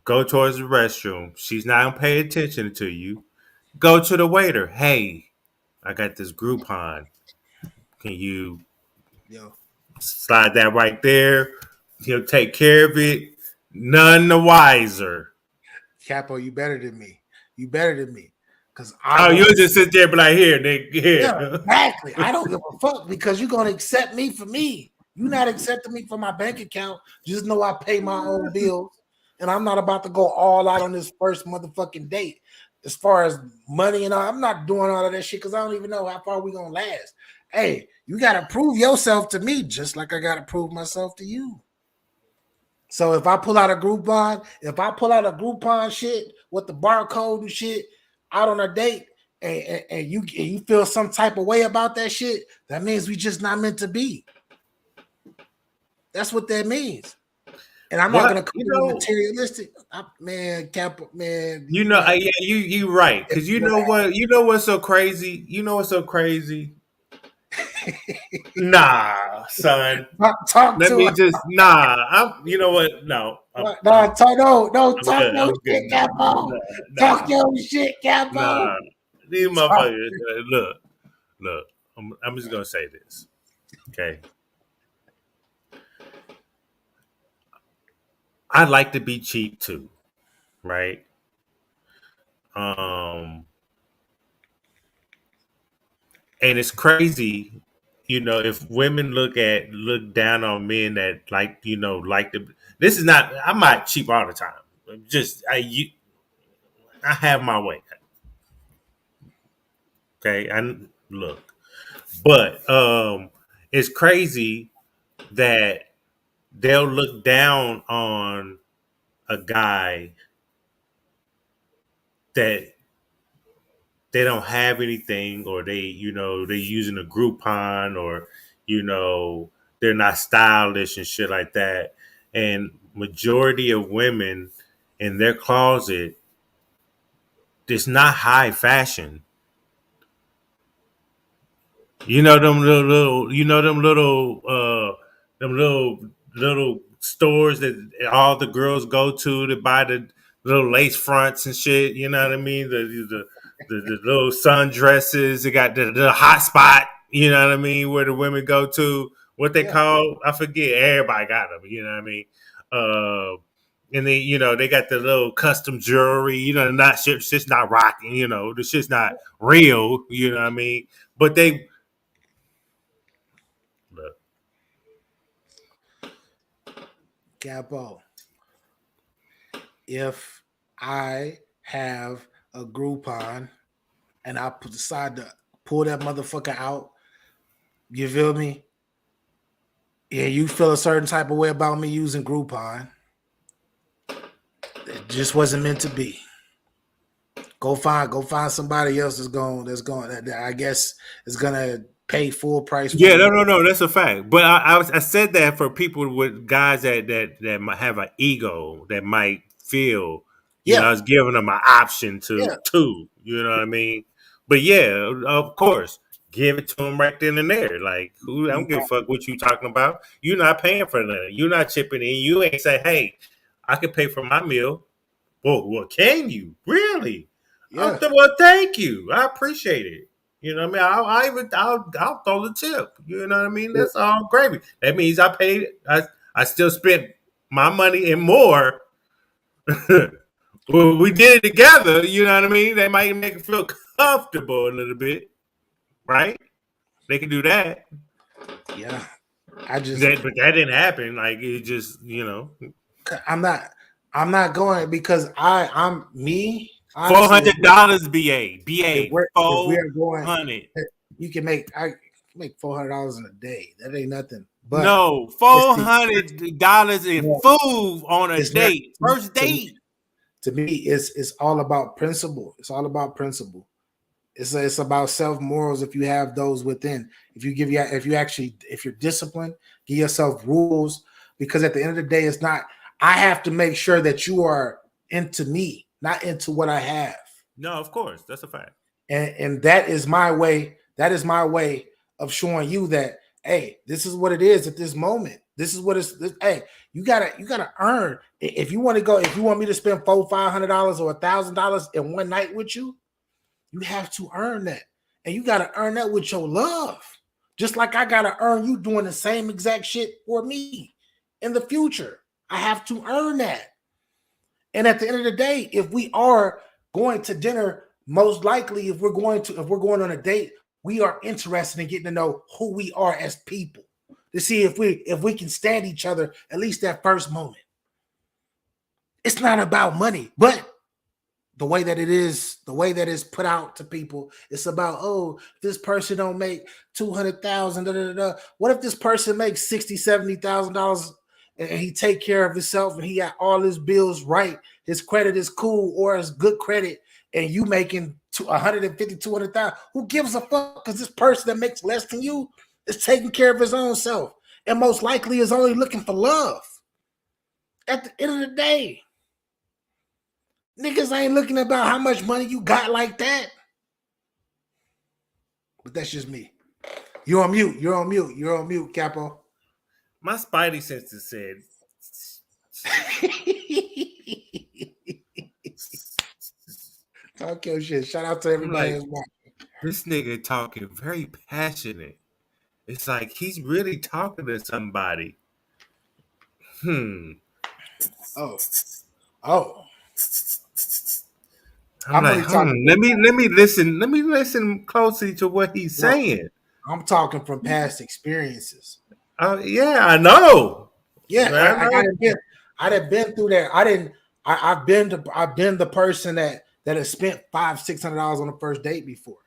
Go towards the restroom. She's not gonna pay attention to you. Go to the waiter. Hey, I got this Groupon. Can you Yo, slide that right there? He'll take care of it. None the wiser. Capo, you better than me. You better than me. Because I Oh, won't. you'll just sit there and be like, here, nigga, Yeah, here. exactly. I don't give a fuck because you're gonna accept me for me. You're not accepting me for my bank account. Just know I pay my own bills, and I'm not about to go all out on this first motherfucking date. As far as money and all, I'm not doing all of that shit because I don't even know how far we gonna last. Hey, you gotta prove yourself to me, just like I gotta prove myself to you. So if I pull out a Groupon shit with the barcode and shit out on a date, and you feel some type of way about that shit, that means we just not meant to be. That's what that means. And I'm not What? gonna call it materialistic. Man, man, you got Yeah, you right. Cause you know what? You know what's so crazy? You know what's so crazy? Nah, son. talk Let to me her. just nah. You know what? No, No, talk, no, I'm talk good. your I'm good. shit, Capo. Nah, Talk your shit, Capo. nah. These Talk. motherfuckers. Look. I'm just gonna say this. Okay. I like to be cheap too, right? Um, and it's crazy, if women look down on men that like the. This is not. I'm not cheap all the time. Just I have my way. Okay, and look, but it's crazy that they'll look down on a guy that they don't have anything, or they using a Groupon, or you know they're not stylish and shit like that. And majority of women in their closet, it's not high fashion. You know them little them little stores that all the girls go to buy the little lace fronts and shit. You know what I mean? The little sundresses. They got the hot spot. You know what I mean? Where the women go to what they call, I forget. Everybody got them. You know what I mean? And then they got the little custom jewelry. Not shit's just not rocking. The shit's not real. You know what I mean? But they look. Capo, if I have a Groupon and I decide to pull that motherfucker out, you feel me? Yeah, you feel a certain type of way about me using Groupon. It just wasn't meant to be. Go find somebody else that I guess is gonna pay full price for Yeah, you. no, that's a fact. But I said that for people with guys that might have an ego that might feel, Yeah, I was giving them an option yeah. to, you know what I mean? But yeah, of course, give it to them right then and there. Like, who I don't give a fuck what you talking about. You're not paying for nothing. You're not chipping in. You ain't say, hey, I can pay for my meal. Well, can you really? Yeah. Well, thank you. I appreciate it. You know what I mean? I'll throw the tip. You know what I mean? That's all gravy. That means I paid. I still spent my money and more. Well, we did it together. You know what I mean? They might make it feel comfortable a little bit, right? They can do that. Yeah. But that didn't happen. Like it just, I'm not going because I'm me honestly. $400 BA If we four are going, hundred. you can make $400 in a day. That ain't nothing. But No, it's $400 in no, food on a it's not date, first to me. date. To me, it's all about principle. It's all about principle. It's about self morals. If you have those within, if you're disciplined, give yourself rules. Because at the end of the day, it's not. I have to make sure that you are into me, not into what I have. No, of course, that's a fact. And that is my way. That is my way of showing you that, hey, this is what it is at this moment. This is what hey, you gotta earn. If you want to go, if you want me to spend $500 or $1,000 in one night with you, you have to earn that. And you gotta earn that with your love. Just like I gotta earn you doing the same exact shit for me in the future. I have to earn that. And at the end of the day, if we are going to dinner, most likely if we're going on a date, we are interested in getting to know who we are as people, to see if we can stand each other at least that first moment. It's not about money, but the way that is put out to people, it's about, oh, this person don't make 200,000. What if this person makes $60,000, $70,000 and he take care of himself and he got all his bills right, his credit is cool or it's good credit, and you making 150, 200,000? Who gives a fuck? Because this person that makes less than you is taking care of his own self and most likely is only looking for love. At the end of the day, niggas ain't looking about how much money you got like that. But that's just me. You're on mute. You're on mute. You're on mute, Capo. My spidey senses said, Talk your shit. Shout out to everybody like, who's watching. this nigga talking very passionate. It's like he's really talking to somebody. Oh. Oh. I'm I'm like, only talking let me listen. Let me listen closely to what he's no, saying. I'm talking from past experiences. Yeah, I know. Yeah, I know. I'd have been through that. I've been the person that has spent $500-$600 on the first date before.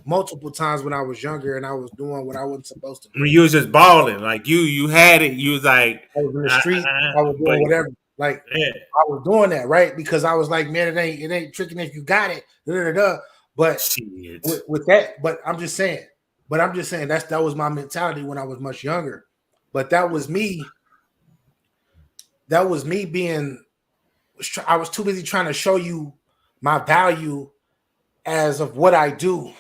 Multiple times when I was younger and I was doing what I wasn't supposed to do. When you was just balling, like you had it. You was like, I was in the street. I was but doing whatever. Like yeah, I was doing that, right? Because I was like, man, it ain't tricking if you got it. But shit. with that, but I'm just saying that was my mentality when I was much younger. But that was me. That was me being. I was too busy trying to show you my value as of what I do.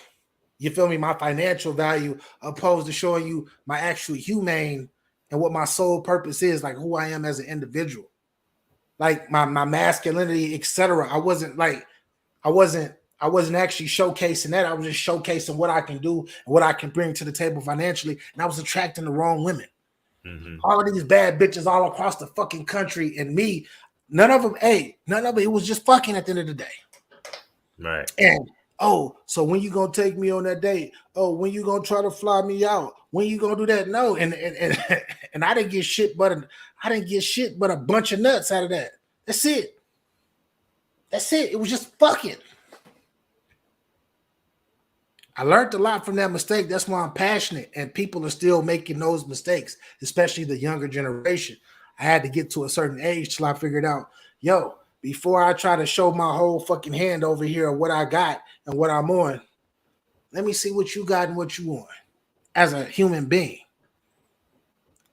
You feel me? My financial value, opposed to showing you my actual humane and what my sole purpose is, like who I am as an individual, like my masculinity, etc. I wasn't actually showcasing that. I was just showcasing what I can do and what I can bring to the table financially, and I was attracting the wrong women. Mm-hmm. All of these bad bitches all across the fucking country, and me, none of them. It was just fucking at the end of the day. Right. And so when you gonna take me on that date? Oh, when you gonna try to fly me out? When you gonna do that? No, and I didn't get shit, but a bunch of nuts out of that. That's it. It was just fucking. I learned a lot from that mistake. That's why I'm passionate, and people are still making those mistakes, especially the younger generation. I had to get to a certain age till I figured out, before I try to show my whole fucking hand over here of what I got and what I'm on, let me see what you got and what you want as a human being.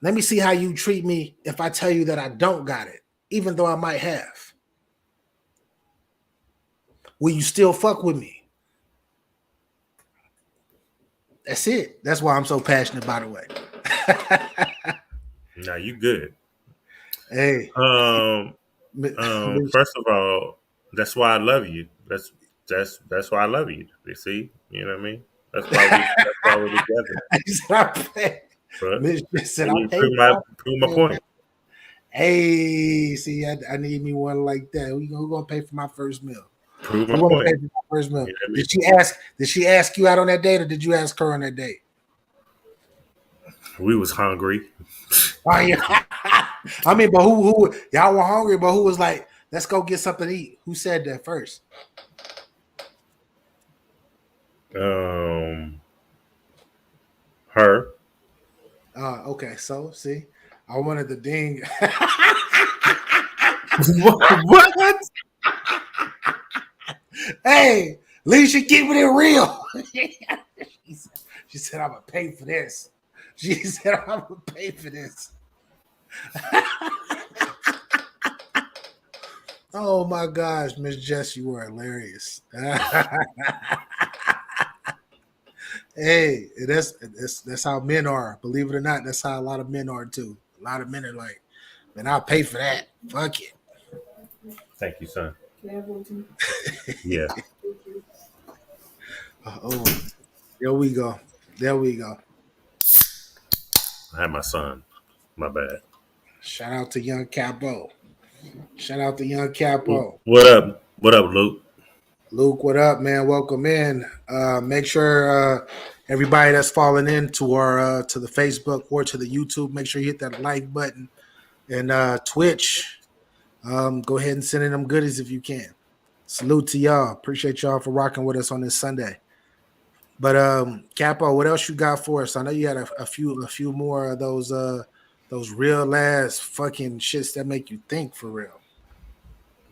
Let me see how you treat me if I tell you that I don't got it, even though I might have. Will you still fuck with me? That's it. That's why I'm so passionate, by the way. Now you good. Hey. First of all, that's why I love you. That's why I love you. You see, you know what I mean. That's why we're together. But Miss just said, you "I'll pay prove my point. Hey, see, I need me one like that. Who gonna pay for my first meal? Prove I'm my gonna point. pay for my first meal. You know what I mean? Did she ask you out on that date, or did you ask her on that date? We was hungry. Oh, yeah. I mean, but who y'all were hungry, but who was like, let's go get something to eat? Who said that first? Her. Okay, so see, I wanted the ding. What? Hey, at least you keeping it real. She said, I'm gonna pay for this. She said, I'm gonna pay for this. Oh my gosh, Miss Jess, you were hilarious. Hey, that's how men are. Believe it or not, that's how a lot of men are too. A lot of men are like, man, I'll pay for that. Fuck it. Thank you, son. Can I have one too? Yeah. Oh, there we go. There we go. I had my son. My bad. Shout out to Young Capo. Shout out to Young Capo. What up? What up, Luke? Luke, what up, man? Welcome in. Make sure everybody that's falling into our to the Facebook or to the YouTube, make sure you hit that like button and Twitch. Go ahead and send in them goodies if you can. Salute to y'all. Appreciate y'all for rocking with us on this Sunday. But Capo, what else you got for us? I know you had a few more of those real ass fucking shits that make you think for real.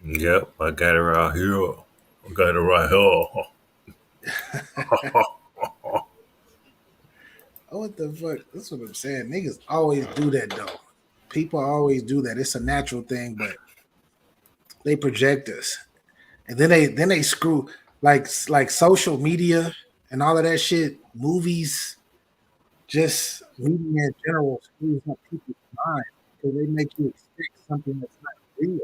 Yep, I got it right here. I got it right here. Oh, what the fuck? That's what I'm saying. Niggas always do that though. People always do that. It's a natural thing, but they project us. And then they screw like social media and all of that shit, movies, just media in general screws up people's minds because they make you expect something that's not real.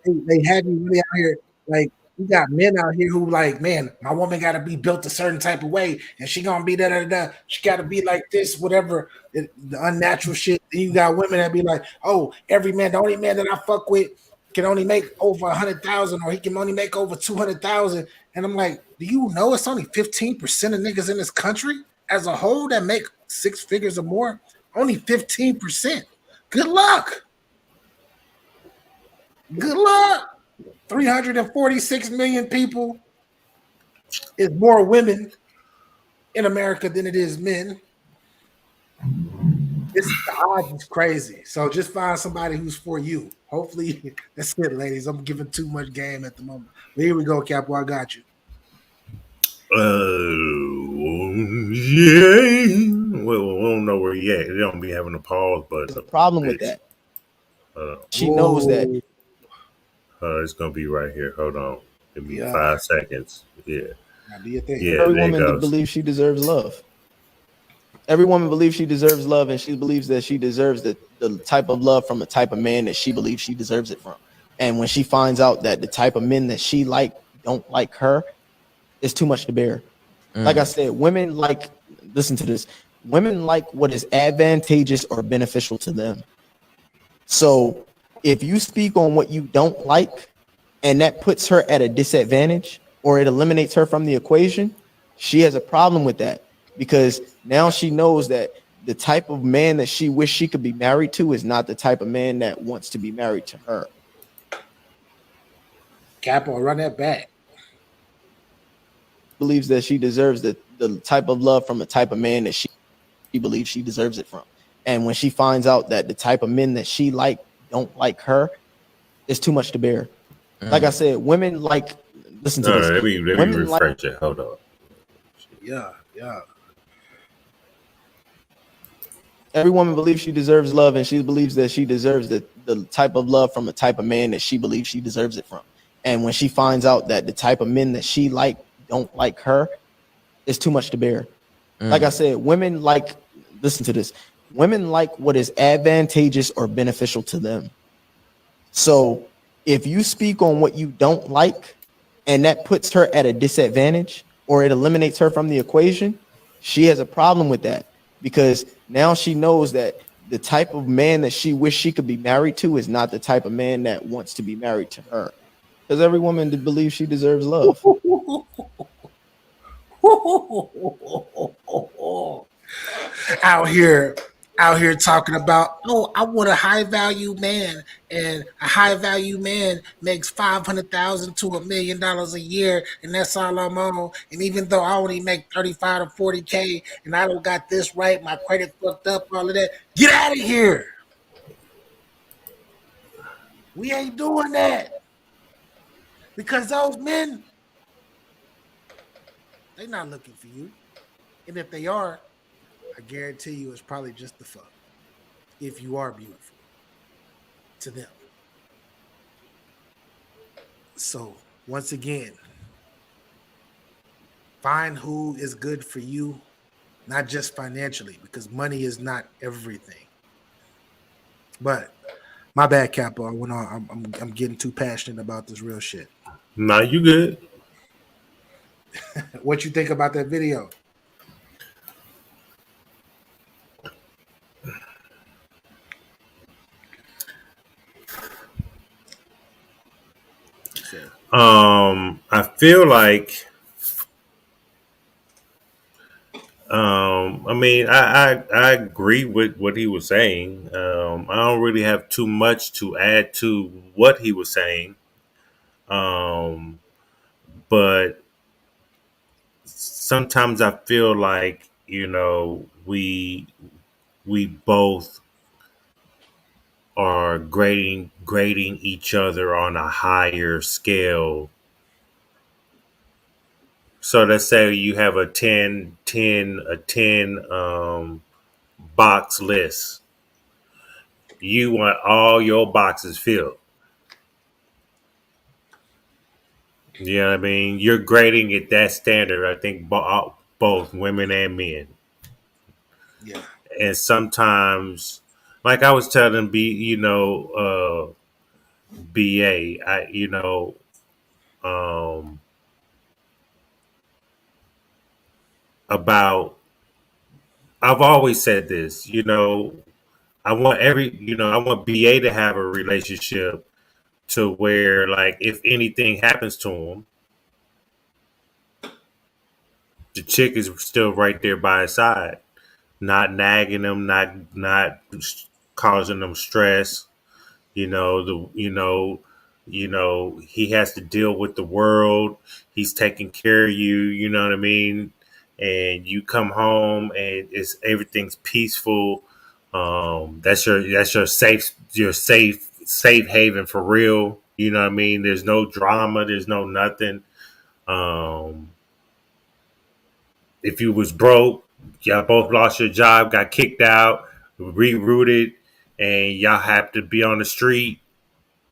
They have you really out here like you got men out here who like, man, my woman got to be built a certain type of way, and she gonna be da. She got to be like this, whatever the unnatural shit. Then you got women that be like, oh, every man, the only man that I fuck with can only make over 100,000, or he can only make over 200,000. And I'm like, do you know it's only 15% of niggas in this country as a whole that make six figures or more? Only 15%. Good luck. Good luck. 346 million people is more women in America than it is men. The odds is crazy. So just find somebody who's for you. Hopefully, that's it, ladies. I'm giving too much game at the moment. But here we go, Capo. I got you. Yeah. Well, we don't know where he at. They don't be having a pause, but the problem with that. She knows that. It's gonna be right here. Hold on. Give me 5 seconds. Yeah. Do your thing. Yeah. Every woman believes she deserves love. Every woman believes she deserves love, and she believes that she deserves the type of love from the type of man that she believes she deserves it from. And when she finds out that the type of men that she don't like her, it's too much to bear. Like I said, women listen to this. women like what is advantageous or beneficial to them. So if you speak on what you don't like and that puts her at a disadvantage or it eliminates her from the equation, she has a problem with that because now she knows that the type of man that she wish she could be married to is not the type of man that wants to be married to her. Capo, run that back. Believes that she deserves the type of love from the type of man that she believes she deserves it from. And when she finds out that the type of men that she like don't like her, it's too much to bear. Like I said, women like, listen to No, this. no, let me Women like, refresh it. Hold on. Yeah, yeah. every woman believes she deserves love and she believes that she deserves the type of love from the type of man that she believes she deserves it from. And when she finds out that the type of men that she like don't like her, it's too much to bear. Like I said, women like, listen to this. Women like what is advantageous or beneficial to them. So if you speak on what you don't like and that puts her at a disadvantage or it eliminates her from the equation, she has a problem with that because now she knows that the type of man that she wish she could be married to is not the type of man that wants to be married to her. Because every woman believes she deserves love. out here out here talking about, oh, I want a high value man, and a high value man makes 500,000 to $1 million a year, and that's all I'm on. And even though I only make 35 to 40K, and I don't got this right, my credit fucked up, all of that. Get out of here. We ain't doing that because those men, they not looking for you, and if they are, I guarantee you, it's probably just the fuck. If you are beautiful to them. So, once again, find who is good for you, not just financially, because money is not everything. But my bad, Capo. I went on. I'm getting too passionate about this real shit. Nah, you good. What you think about that video? You said, I feel like I mean, I agree with what he was saying. I don't really have too much to add to what he was saying. Um, but sometimes I feel like we both are grading each other on a higher scale. So let's say you have a 10 box list. You want all your boxes filled. You know what I mean? You're grading at that standard. I think both women and men. yeah, And sometimes, like I was telling BA, um, about. I've always said this. I want BA to have a relationship to where, like, if anything happens to him, the chick is still right there by his side, not nagging him, not causing him stress. You know the he has to deal with the world. He's taking care of you. You know what I mean. And you come home and it's everything's peaceful. That's your safe haven for real. You know what I mean. There's no drama. There's no nothing. Um, if you was broke, y'all both lost your job, got kicked out, rerouted, and y'all have to be on the street.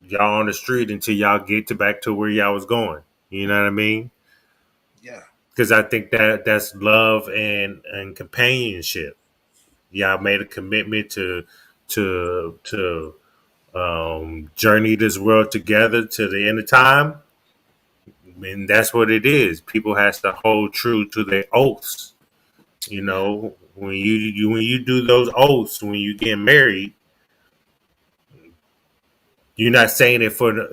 Y'all on the street until y'all get to back to where y'all was going. You know what I mean? yeah, Because I think that's love and companionship. Y'all made a commitment to journey this world together to the end of time, and that's what it is. People has to hold true to their oaths. You yeah, know, when you do those oaths when you get married, you're not saying it for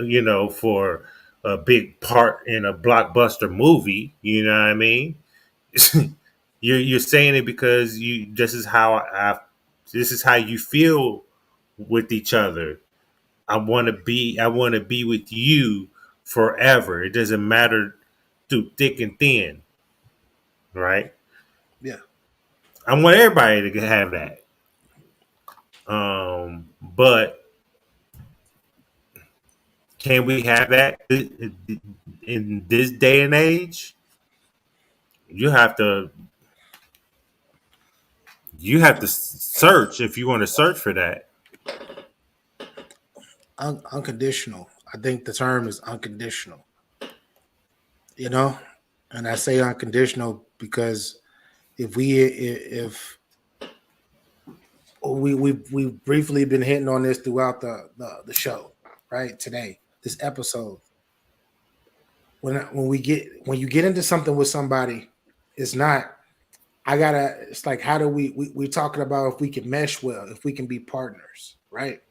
for a big part in a blockbuster movie. You know what I mean? You're saying it because you this is how you feel with each other. I want to be with you forever. It doesn't matter through thick and thin, right? Yeah. I want everybody to have that. But can we have that in this day and age? You have to search if you want to search for that. Unconditional. I think the term is unconditional. You know, and I say unconditional because if we've briefly been hitting on this throughout the show, right? Today, this episode. When you get into something with somebody, it's not it's like how do we're talking about if we can mesh well, if we can be partners, right?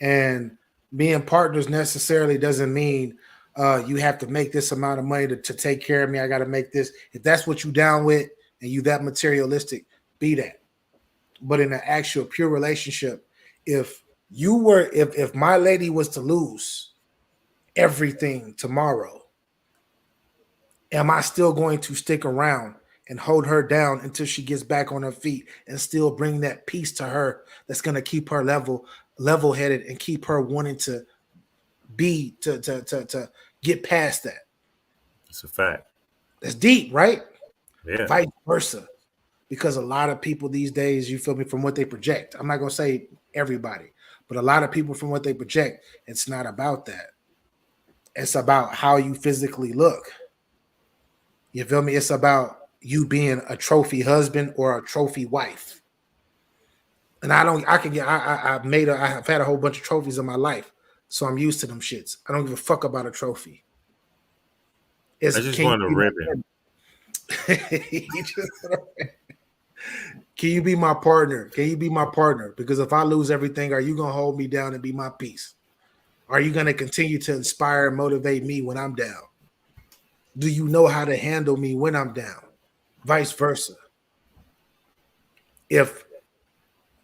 And being partners necessarily doesn't mean you have to make this amount of money to take care of me. I got to make this. If that's what you down with and you that materialistic, be that. But in an actual pure relationship, if my lady was to lose everything tomorrow, am I still going to stick around and hold her down until she gets back on her feet and still bring that peace to her that's going to keep her level headed and keep her wanting to be to get past that? It's a fact. That's deep, right? Yeah. Vice versa. Because a lot of people these days, you feel me, from what they project. I'm not gonna say everybody, but a lot of people from what they project, it's not about that. It's about how you physically look. You feel me? It's about you being a trophy husband or a trophy wife. And I don't, I can get, I have had a whole bunch of trophies in my life, so I'm used to them shits. I don't give a fuck about a trophy. I It's just can you want a be my ribbon. you just, can you be my partner? Can you be my partner? Because if I lose everything, are you gonna hold me down and be my peace? Are you gonna continue to inspire and motivate me when I'm down? Do you know how to handle me when I'm down? Vice versa. If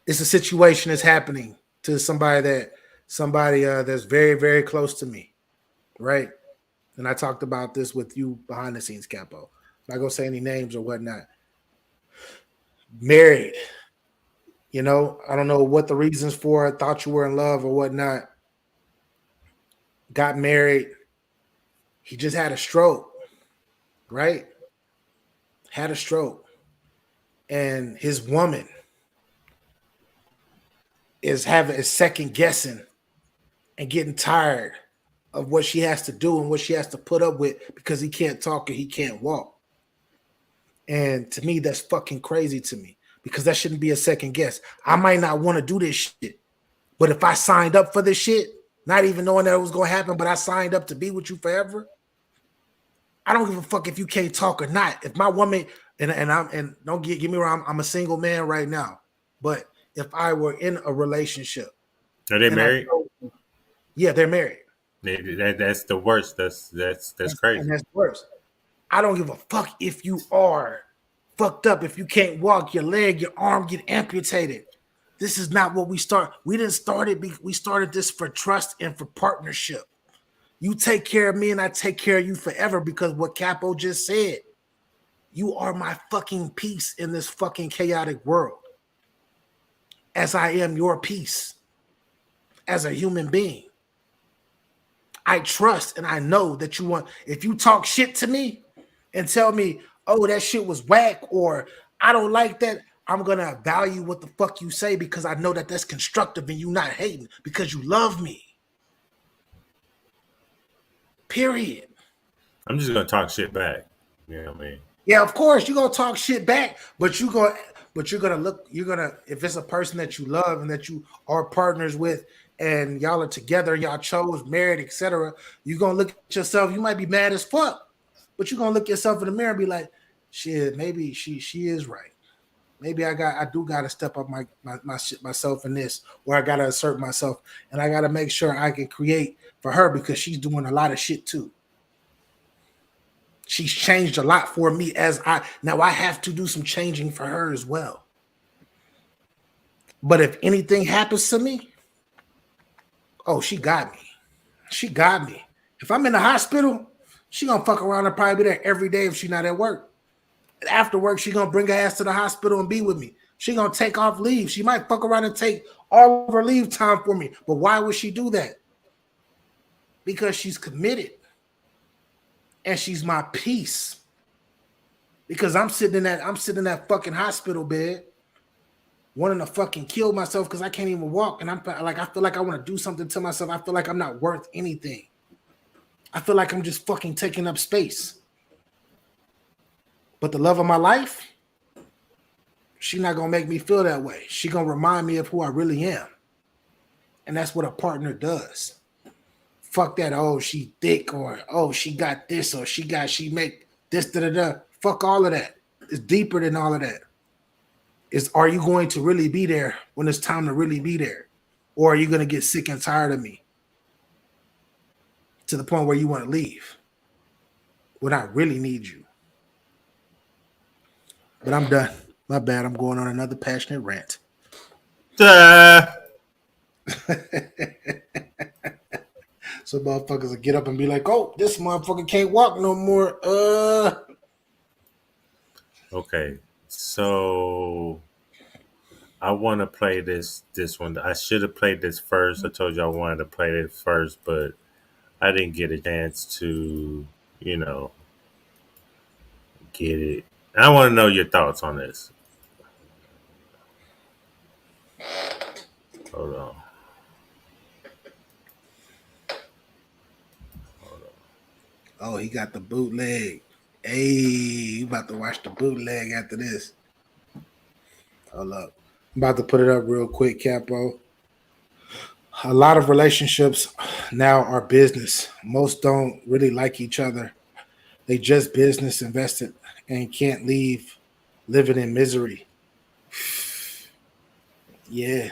it's a situation that's happening to somebody that's very very close to me, right? And I talked about this with you behind the scenes, Capo. I'm not gonna say any names or whatnot. Married, I don't know what the reasons for it. Thought you were in love or whatnot. Got married. He just had a stroke, right? Had a stroke, and his woman is second guessing and getting tired of what she has to do and what she has to put up with because he can't talk and he can't walk. And to me, that's fucking crazy to me because that shouldn't be a second guess. I might not want to do this shit, but if I signed up for this shit, not even knowing that it was going to happen, but I signed up to be with you forever, I don't give a fuck if you can't talk or not. If my woman and don't get me wrong, I'm a single man right now. But if I were in a relationship Are they and married? yeah, they're married. That's the worst. That's And crazy. that's worse. I don't give a fuck if you are fucked up, if you can't walk, your leg, your arm get amputated. This is not what we start. We didn't start it. We started this for trust and for partnership. You take care of me and I take care of you forever because what Capo just said, you are my fucking peace in this fucking chaotic world. As I am your peace as a human being. I trust and I know that if you talk shit to me and tell me, oh, that shit was whack or I don't like that, I'm going to value what the fuck you say because I know that that's constructive and you not hating because you love me. Period. I'm just gonna talk shit back. You know what I mean? Yeah, of course you're gonna talk shit back, but if it's a person that you love and that you are partners with and y'all are together, y'all chose, married, etc., you're gonna look at yourself, you might be mad as fuck, but you're gonna look yourself in the mirror and be like, shit, maybe she is right. maybe I do gotta step up my shit myself in this, or I gotta assert myself, and I gotta make sure I can create for her because she's doing a lot of shit too. She's changed a lot for me as I now I have to do some changing for her as well. But if anything happens to me, oh, she got me. She got me. If I'm in the hospital, she gonna fuck around and probably be there every day if she not at work. After work, she gonna bring her ass to the hospital and be with me. She gonna take off leave. She might fuck around and take all of her leave time for me. But why would she do that? Because she's committed and she's my peace. Because I'm sitting in that fucking hospital bed, wanting to fucking kill myself because I can't even walk. And I'm like, I feel like I want to do something to myself. I feel like I'm not worth anything. I feel like I'm just fucking taking up space. But the love of my life, she not gonna make me feel that way. She gonna remind me of who I really am. And that's what a partner does. Fuck that, oh, she thick, or oh, she got this, or she make this, da da da. Fuck all of that. It's deeper than all of that. Is are you going to really be there when it's time to really be there? Or are you gonna get sick and tired of me to the point where you want to leave when I really need you? But I'm done. My bad. I'm going on another passionate rant. Ah, So motherfuckers will get up and be like, "Oh, this motherfucker can't walk no more." okay, so I want to play this one. I should have played this first. I told you I wanted to play this first, but I didn't get a chance to, you know, get it. I want to know your thoughts on this. Hold on. Oh, he got the bootleg. Hey, you about to watch the bootleg after this? Hold up. I'm about to put it up real quick, Capo. A lot of relationships now are business. Most don't really like each other. They just business invested and can't leave living in misery. Yeah,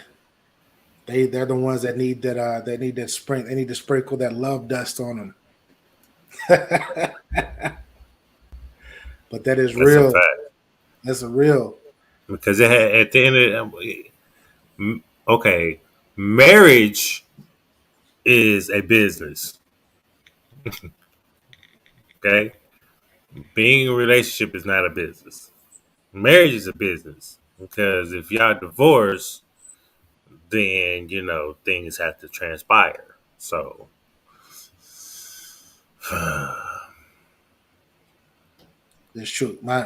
they're the ones that need that sprint. They need to sprinkle that love dust on them. But that is That's a real. fact That's a real. because at the end of okay, marriage is a business. Okay, being in a relationship is not a business. Marriage is a business because if y'all divorce, then things have to transpire. So That's true. My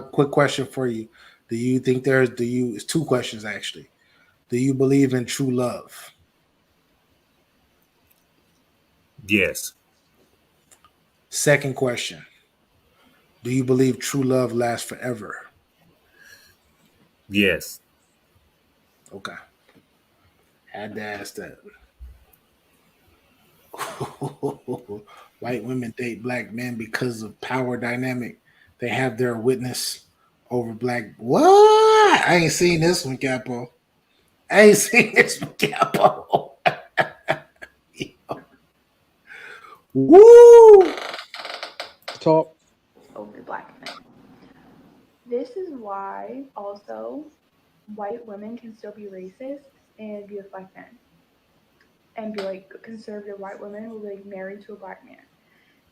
quick question for you: Do you think Do you? It's two questions actually. Do you believe in true love? yes, Second question: Do you believe true love lasts forever? yes, Okay, had to ask that. White women date black men because of power dynamic. They have their witness over black. What? I ain't seen this one, Capo. I ain't seen this one, Capo. Woo! Talk. Over black men. This is why also white women can still be racist and be with black men and be like conservative white women will be like married to a black man.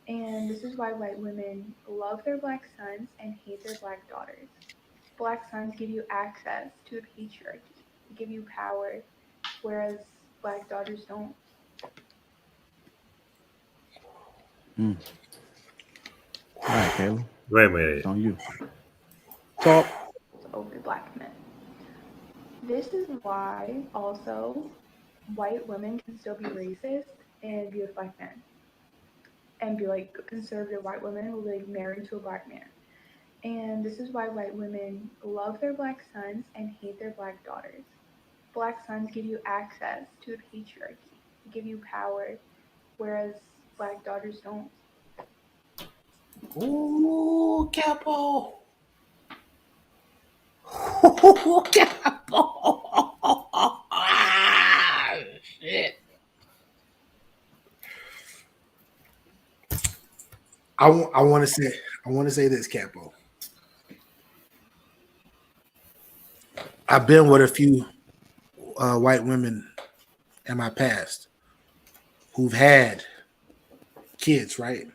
And this is why white women love their black sons and hate their black daughters. Black sons give you access to the patriarchy, they give you power, whereas black daughters don't. Mm. All right, Kayla. wait a It's minute. on you. Talk. Over black men. This is why also white women can still be racist and be with black men and be like conservative white women will be like married to a black man. And this is why white women love their black sons and hate their black daughters. Black sons give you access to the patriarchy, they give you power, whereas black daughters don't. Ooh, Capo. Shit. I want to say this, Capo. I've been with a few white women in my past who've had kids, right?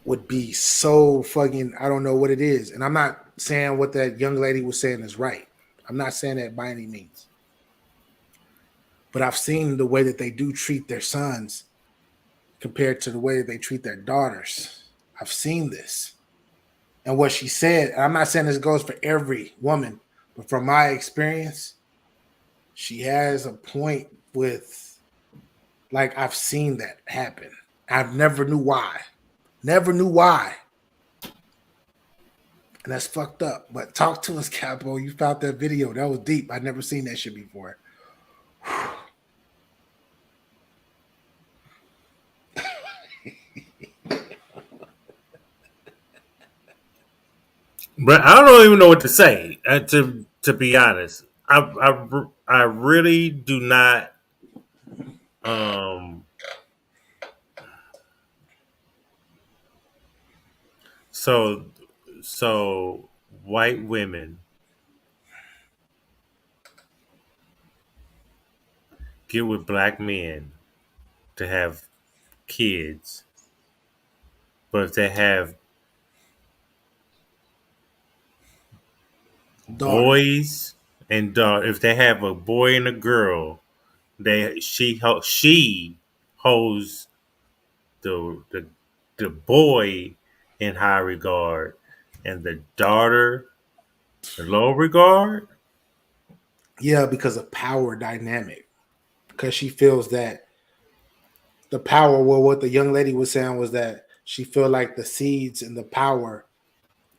Would be so fucking, I don't know what it is. And I'm not saying what that young lady was saying is right. I'm not saying that by any means. But I've seen the way that they do treat their sons compared to the way that they treat their daughters. I've seen this. And what she said, and I'm not saying this goes for every woman, but from my experience, she has a point with, like, I've seen that happen. I've never knew why. Never knew why. And that's fucked up. But talk to us, Capo. You found that video. That was deep. I'd never seen that shit before. But I don't even know what to say. To be honest, I really do not. Um, so so white women get with black men to have kids, but if they have Daughter. boys and if they have a boy and a girl, she holds the the boy in high regard, and the daughter in low regard. Yeah, because of power dynamic. Because she feels that the power, well, what the young lady was saying was that she feel like the seeds and the power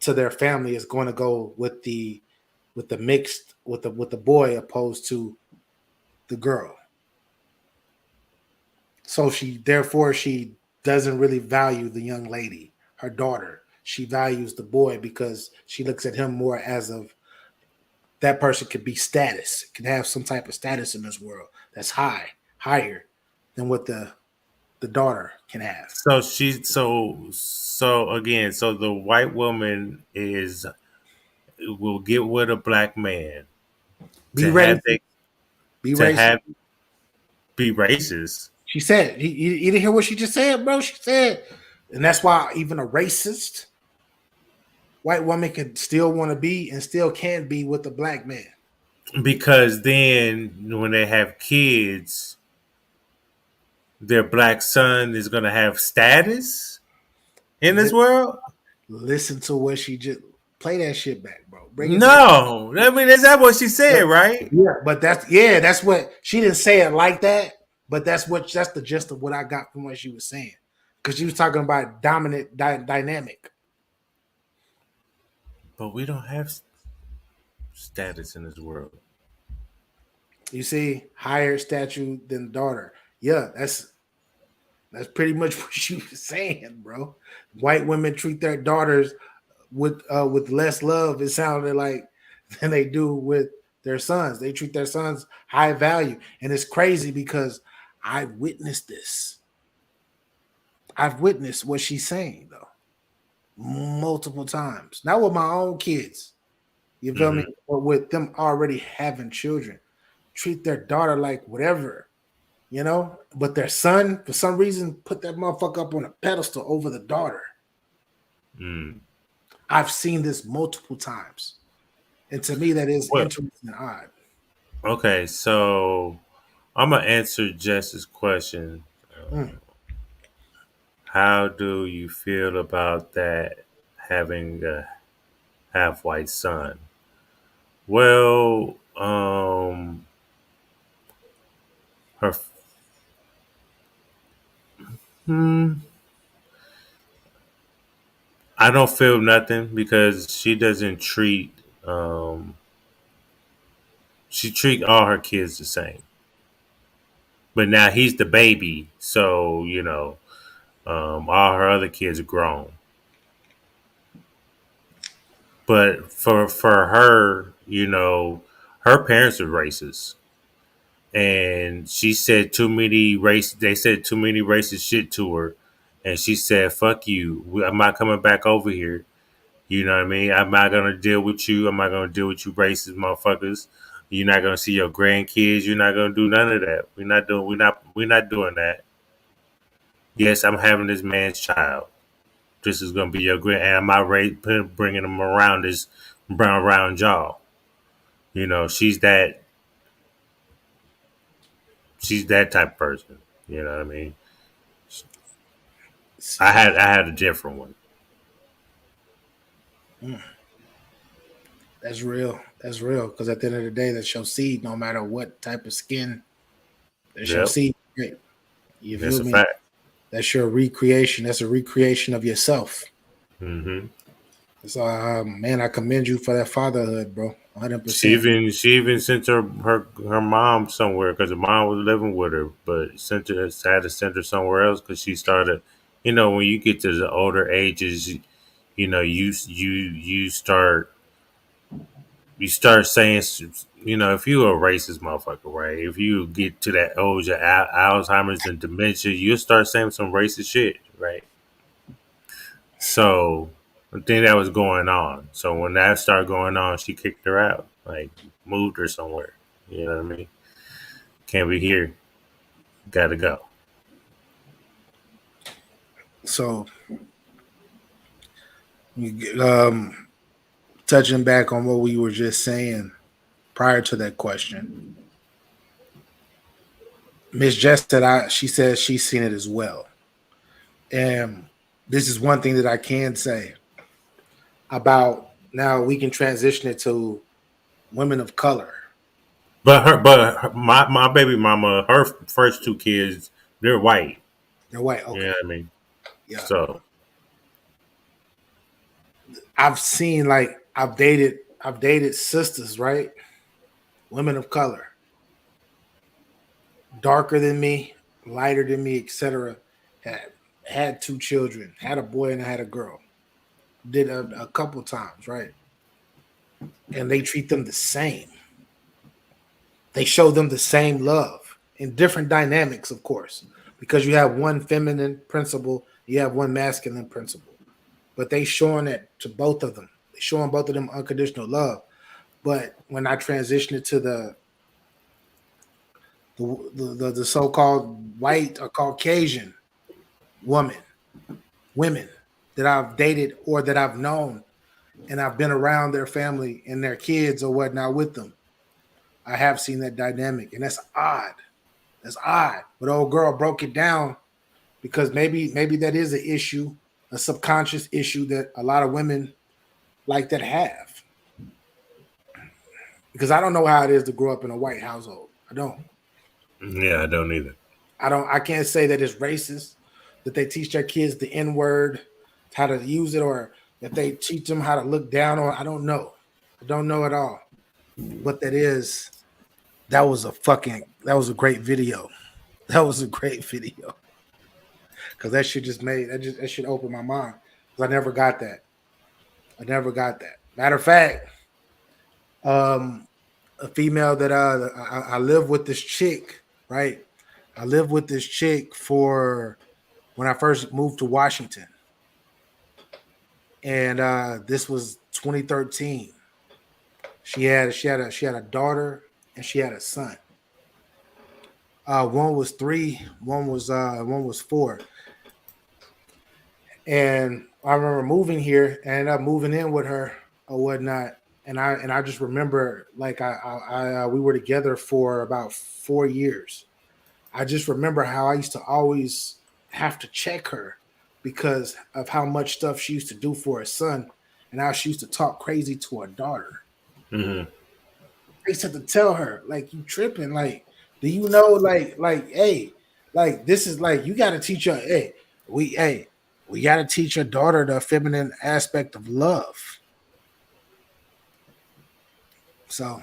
to their family is going to go with the mixed with the boy opposed to the girl. So she therefore she doesn't really value the young lady, her daughter. She values the boy because she looks at him more as of that person could be status, can have some type of status in this world that's higher than what the daughter can have. So again, so the white woman is will get with a black man Be to ready, have they be to racist. have be racist She said, you didn't hear what she just said, bro? She said, and that's why even a racist white woman could still want to be and still can be with a black man. because then when they have kids, their black son is going to have status in this Li- world. Listen to what she just play that shit back, bro. Bring it back. No, I mean is that what she said, But, right? yeah, but that's what she didn't say it like that, but that's the gist of what I got from what she was saying. Because she was talking about dominant dynamic. But we don't have status in this world. You see, higher statue than daughter. Yeah, that's pretty much what she was saying, bro. White women treat their daughters with less love, it sounded like, than they do with their sons. They treat their sons high value. And it's crazy because I witnessed this. I've witnessed what she's saying though multiple times. Not with my own kids, you feel me? Hmm. But with them already having children. Treat their daughter like whatever, you know? But their son, for some reason, put that motherfucker up on a pedestal over the daughter. Mm. I've seen this multiple times. And to me, that is Well, interesting and odd. okay, so I'm gonna answer Jess's question. Mm. How do you feel about that having a half white son? Well, her, hmm, I don't feel nothing because um, she treat all her kids the same. But now he's the baby, so all her other kids are grown. But for her, you know, her parents are racist, and she said too many race. They said too many racist shit to her, and she said, "Fuck you. I'm not coming back over here." You know what I mean? I'm not gonna deal with you. I'm not gonna deal with you racist motherfuckers. You're not gonna see your grandkids. You're not gonna do none of that. We're not doing that. Yes, I'm having this man's child. This is gonna be your grand. And I'm not bringing him around this brown round jaw. You know, she's that type of person. You know what I mean? See, I had a different one. mm, that's real. That's real. Because at the end of the day, that's your seed. No matter what type of skin, that's your Yep, seed. Right? You that's feel a me? fact. That's your recreation. That's a recreation of yourself. Hmm. So, man, I commend you for that fatherhood, bro. 100%. She even sent her mom somewhere because her mom was living with her, but had to send her somewhere else because she started. You know, when you get to the older ages, you know you start saying, you know, if you're a racist motherfucker, right? If you get to that age of Alzheimer's and dementia, you'll start saying some racist shit, right? So I think that was going on. So when that started going on, she kicked her out, like moved her somewhere. You know what I mean? Can't be here. Gotta go. So, um, touching back on what we were just saying prior to that question, Miss Jess said she says she's seen it as well. And this is one thing that I can say about now we can transition it to women of color. My baby mama, her first two kids, they're white. They're white. You know Okay. what I mean? Yeah. So I've seen like I've dated sisters, right? Women of color, darker than me, lighter than me, etc. Had two children, had a boy and I had a girl. Did a couple times, right? And they treat them the same. They show them the same love in different dynamics, of course, because you have one feminine principle, you have one masculine principle, but they showing it to both of them. They showing both of them unconditional love. But when I transition it to the so-called white or Caucasian woman, women that I've dated or that I've known, and I've been around their family and their kids or whatnot with them, I have seen that dynamic, and that's odd. That's odd. But old girl broke it down because maybe that is an issue, a subconscious issue that a lot of women like that have. Because I don't know how it is to grow up in a white household. I don't. yeah, I don't either. I don't. I can't say that it's racist that they teach their kids the N word, how to use it, or that they teach them how to look down on. I don't know. I don't know at all. But that was a great video. That was a great video because that shit just made that should open my mind because I never got that. I never got that. Matter of fact, um, a female that I live with this chick, right? I lived with this chick for when I first moved to Washington, and this was 2013. She had a daughter and she had a son. One was 3, one was 4. And I remember moving here and ended up moving in with her or whatnot. And I just remember like we were together for about 4 years. I just remember how I used to always have to check her because of how much stuff she used to do for her son and how she used to talk crazy to her daughter. Hmm. I used to have to tell her, like, you tripping, like, do you know, hey, like this is like you gotta teach her, we gotta teach your daughter the feminine aspect of love. So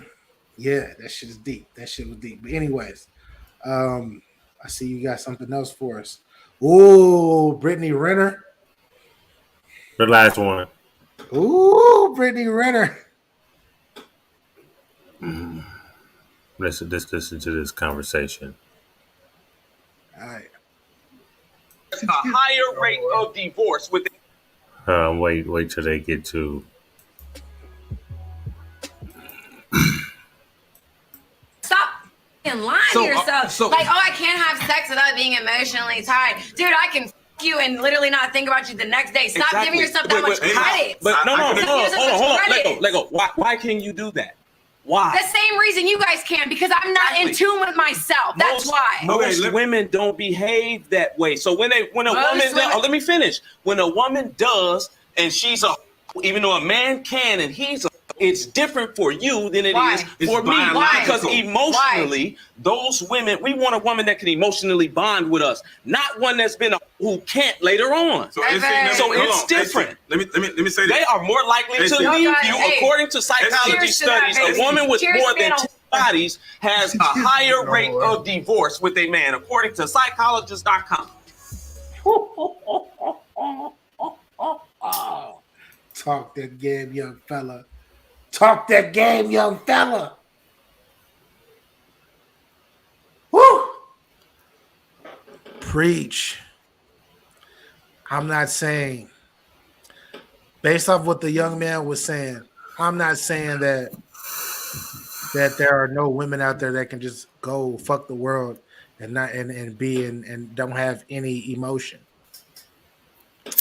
yeah, that shit is deep. That shit was deep. But anyways, um, I see you got something else for us. Oh, Brittany Renner. The last one. Ooh, Brittany Renner. Let's listen to this conversation. All right. A higher rate of divorce with. Wait till they get to. Stop lying to yourself. Like, oh, I can't have sex without being emotionally tied. Dude, I can you and literally not think about you the next day. Stop giving yourself that much credit. But no, hold on. Let go. Why can you do that? Why? The same reason you guys can, because I'm not in tune with myself. That's why. Most women don't behave that way. So when a woman, let me finish. When a woman does, and she's a, even though a man can and he's a, it's different for you than it is for me. Because emotionally, those women, we want a woman that can emotionally bond with us, not one that's been who can't later on. So it's different. Let me say this. They are more likely to leave you, according to psychology studies. A woman with more than 10 bodies has a higher rate of divorce with a man, according to psychologist.com. Talk that game, young fella. Talk that game, young fella. Woo! Preach. I'm not saying, based off what the young man was saying, I'm not saying that there are no women out there that can just go fuck the world and not and be and don't have any emotion.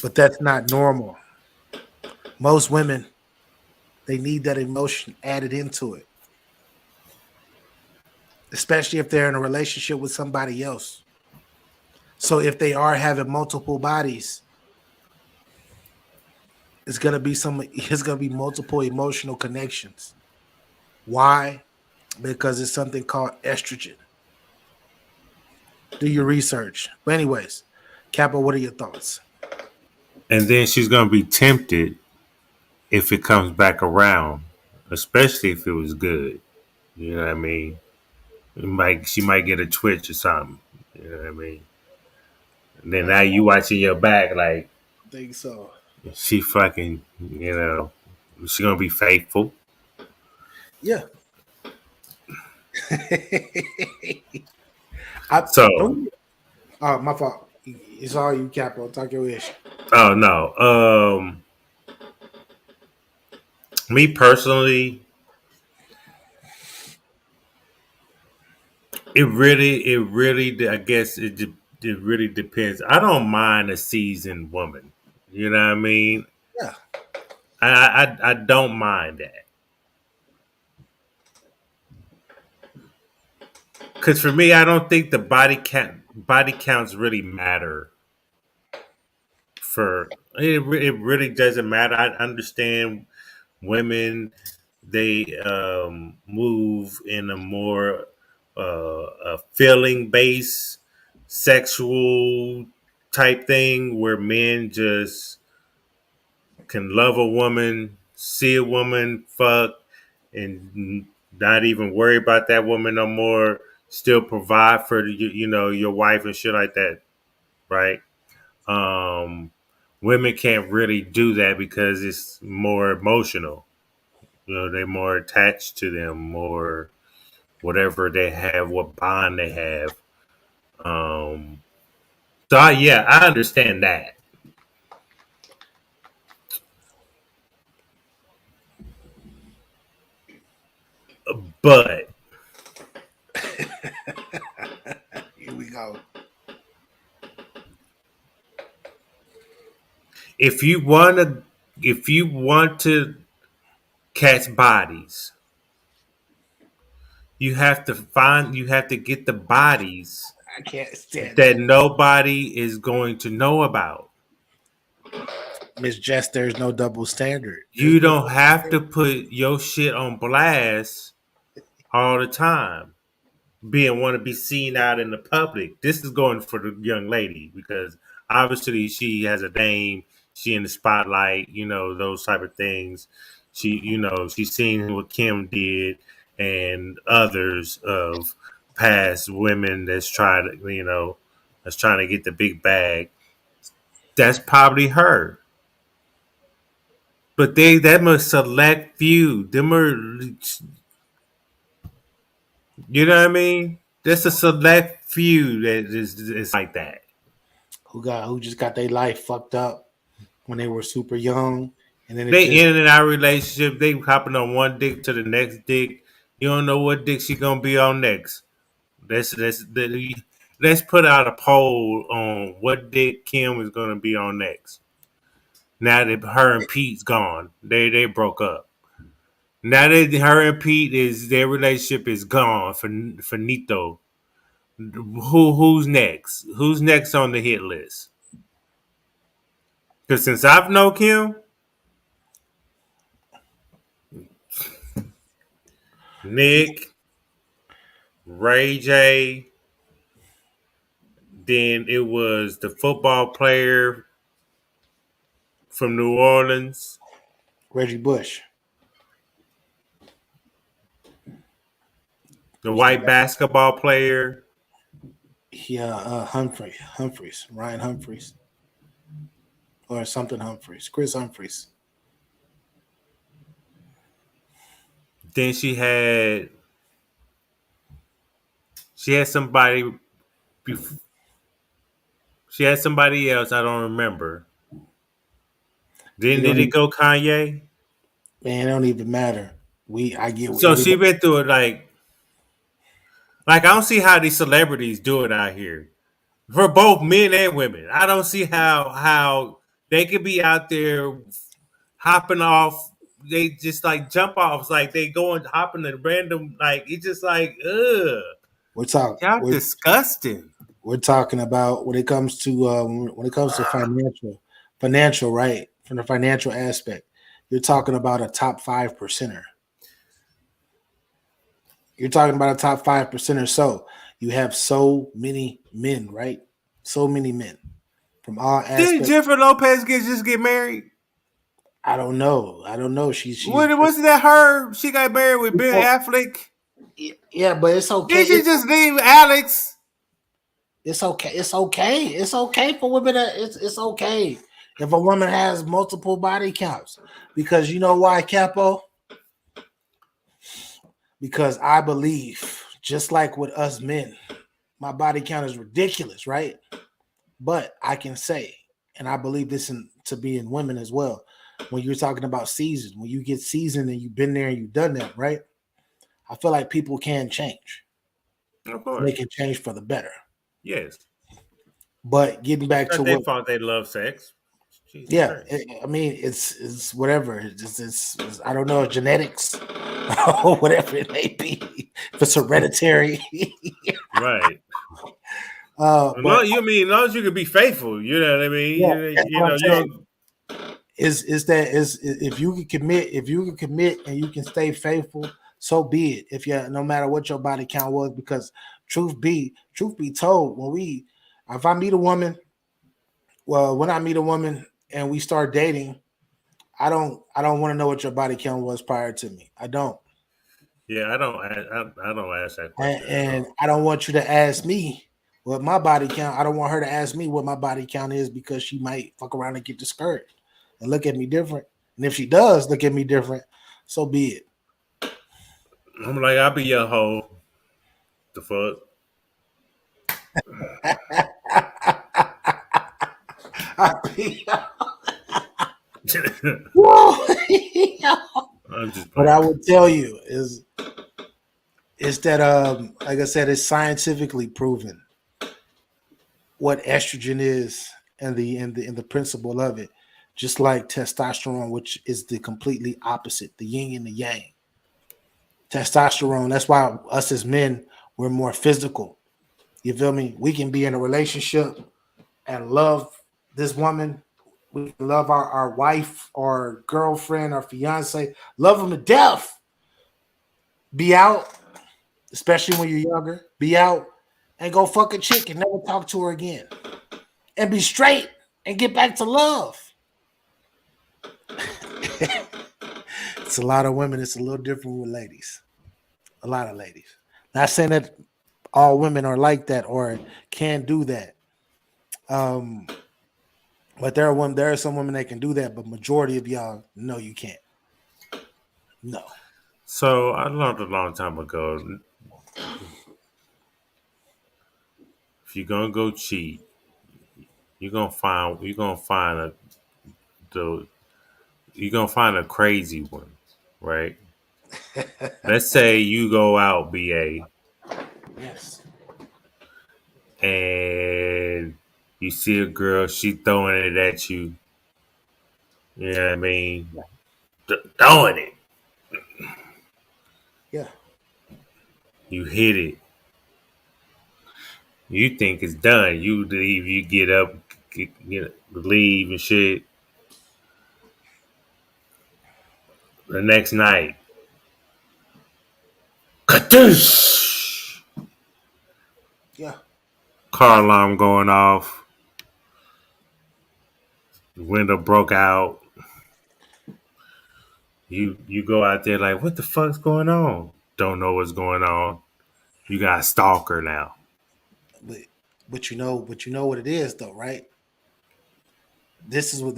But that's not normal. Most women, they need that emotion added into it, especially if they're in a relationship with somebody else. So if they are having multiple bodies, it's gonna be multiple emotional connections. Why? Because it's something called estrogen. Do your research. But anyways, Capo, what are your thoughts? And then she's gonna be tempted if it comes back around, especially if it was good. You know what I mean? She might get a twitch or something. You know what I mean? And then now you watching your back like I think so. She fucking, she gonna be faithful. Yeah. My fault. It's all you, Capo. Talk your ish. Oh no. Me personally, it really, I guess it really depends. I don't mind a seasoned woman. You know what I mean? Yeah. I don't mind that. Because for me, I don't think the body counts really matter. It really doesn't matter. I understand women, they move in a more feeling based sexual type thing where men just can love a woman, see a woman, fuck, and not even worry about that woman no more. Still provide for your wife and shit like that, right? Um, Women can't really do that because it's more emotional. They're more attached to them, more whatever they have, what bond they have. Um, yeah, I understand that. But here we go. If you want to catch bodies, you have to get the bodies I can't stand that nobody is going to know about. Miss Jess, there's no double standard. You don't have to put your shit on blast all the time. Want to be seen out in the public. This is going for the young lady because obviously she has a name. She in the spotlight. Those type of things. She's seen what Kim did and others of past women that's that's trying to get the big bag. That's probably her. But that must select few. Them are, you know what I mean? That's a select few that is like that. who just got their life fucked up when they were super young, and then it They just in and out relationship. They hopping on one dick to the next dick. You don't know what dick she gonna be on next. Let's put out a poll on what dick Kim is gonna be on next. Now that her and Pete's gone, they broke up. Now that her and Pete is their relationship is gone for finito. Who's next? Who's next on the hit list? Because since I've known Kim, Nick, Ray J, then it was the football player from New Orleans, Reggie Bush. the white basketball player. Yeah, Humphreys, Ryan Humphreys, or something Humphreys, Chris Humphreys. Then she had somebody. She had somebody else. I don't remember. Then It did don't it even, go Kanye? man, it don't even matter. I get So she everybody. been through it like I don't see how these celebrities do it out here for both men and women. I don't see how they could be out there hopping off. They just like jump offs, like they going hopping at random. Like it's just like ugh, We're talking. y'all disgusting. We're talking about when it comes to financial, right? From the financial aspect, you're talking about a top 5%er. You're talking about a top 5% or so. You have so many men, right? So many men from all Did aspects. Jennifer Lopez just get married? I don't know. I don't know. She's Wasn't that her? She got married with Ben Affleck. yeah, but it's okay. Did she just leave Alex? It's okay. It's okay. It's okay for women. It's okay if a woman has multiple body counts, because you know why, Capo? Because I believe, just like with us men, my body count is ridiculous, right? But I can say, and I believe this to be in women as well, when you're talking about seasons, when you get seasoned and you've been there and you've done that, right? I feel like people can change. Of They course. can change for the better. Yes. But getting back to Not their what, fault they love sex. Jesus yeah, Christ. I mean, it's whatever. It's I don't know, genetics or whatever it may be. If it's hereditary, Right. but You mean as long as you can be faithful, you know what I mean? yeah, that's You what I'm know, you saying. don't Is if you can commit and you can stay faithful, so be it. If you, no matter what your body count was, because truth be told, if I meet a woman, well, when I meet a woman and we start dating, I don't want to know what your body count was prior to me. I don't. yeah, I don't ask that question at And all. I don't want you to ask me what my body count. I don't want her to ask me what my body count is, because she might fuck around and get discouraged and look at me different. And if she does look at me different, so be it. I'm like, I'll be your hoe. The fuck? I'm just What I playing. would tell you is that like I said, it's scientifically proven what estrogen is, and the principle of it, just like testosterone, which is the completely opposite, the yin and the yang. Testosterone, that's why us as men, we're more physical. You feel me? We can be in a relationship and love this woman. We can love our wife or girlfriend or fiance, love them to death. Be out, especially when you're younger, be out and go fuck a chick and never talk to her again. And be straight and get back to love. It's a lot of women. It's a little different with ladies. A lot of ladies. Not saying that all women are like that or can do that. Um, But there are some women that can do that, but majority of y'all, no, you can't. No. So I learned a long time ago, if you're gonna go cheat, you're gonna find the you're gonna find a crazy one, right? Let's say you go out, BA, Yes. and you see a girl, she throwing it at you. You know what I mean? Throwing it. Yeah. You hit it. You think it's done. You leave. You get up, leave and shit. The next night, kadoosh! Yeah. Car alarm going off. The window broke out. You go out there like, what the fuck's going on? Don't know what's going on. You got a stalker now. But but you know what it is though, right? This is gonna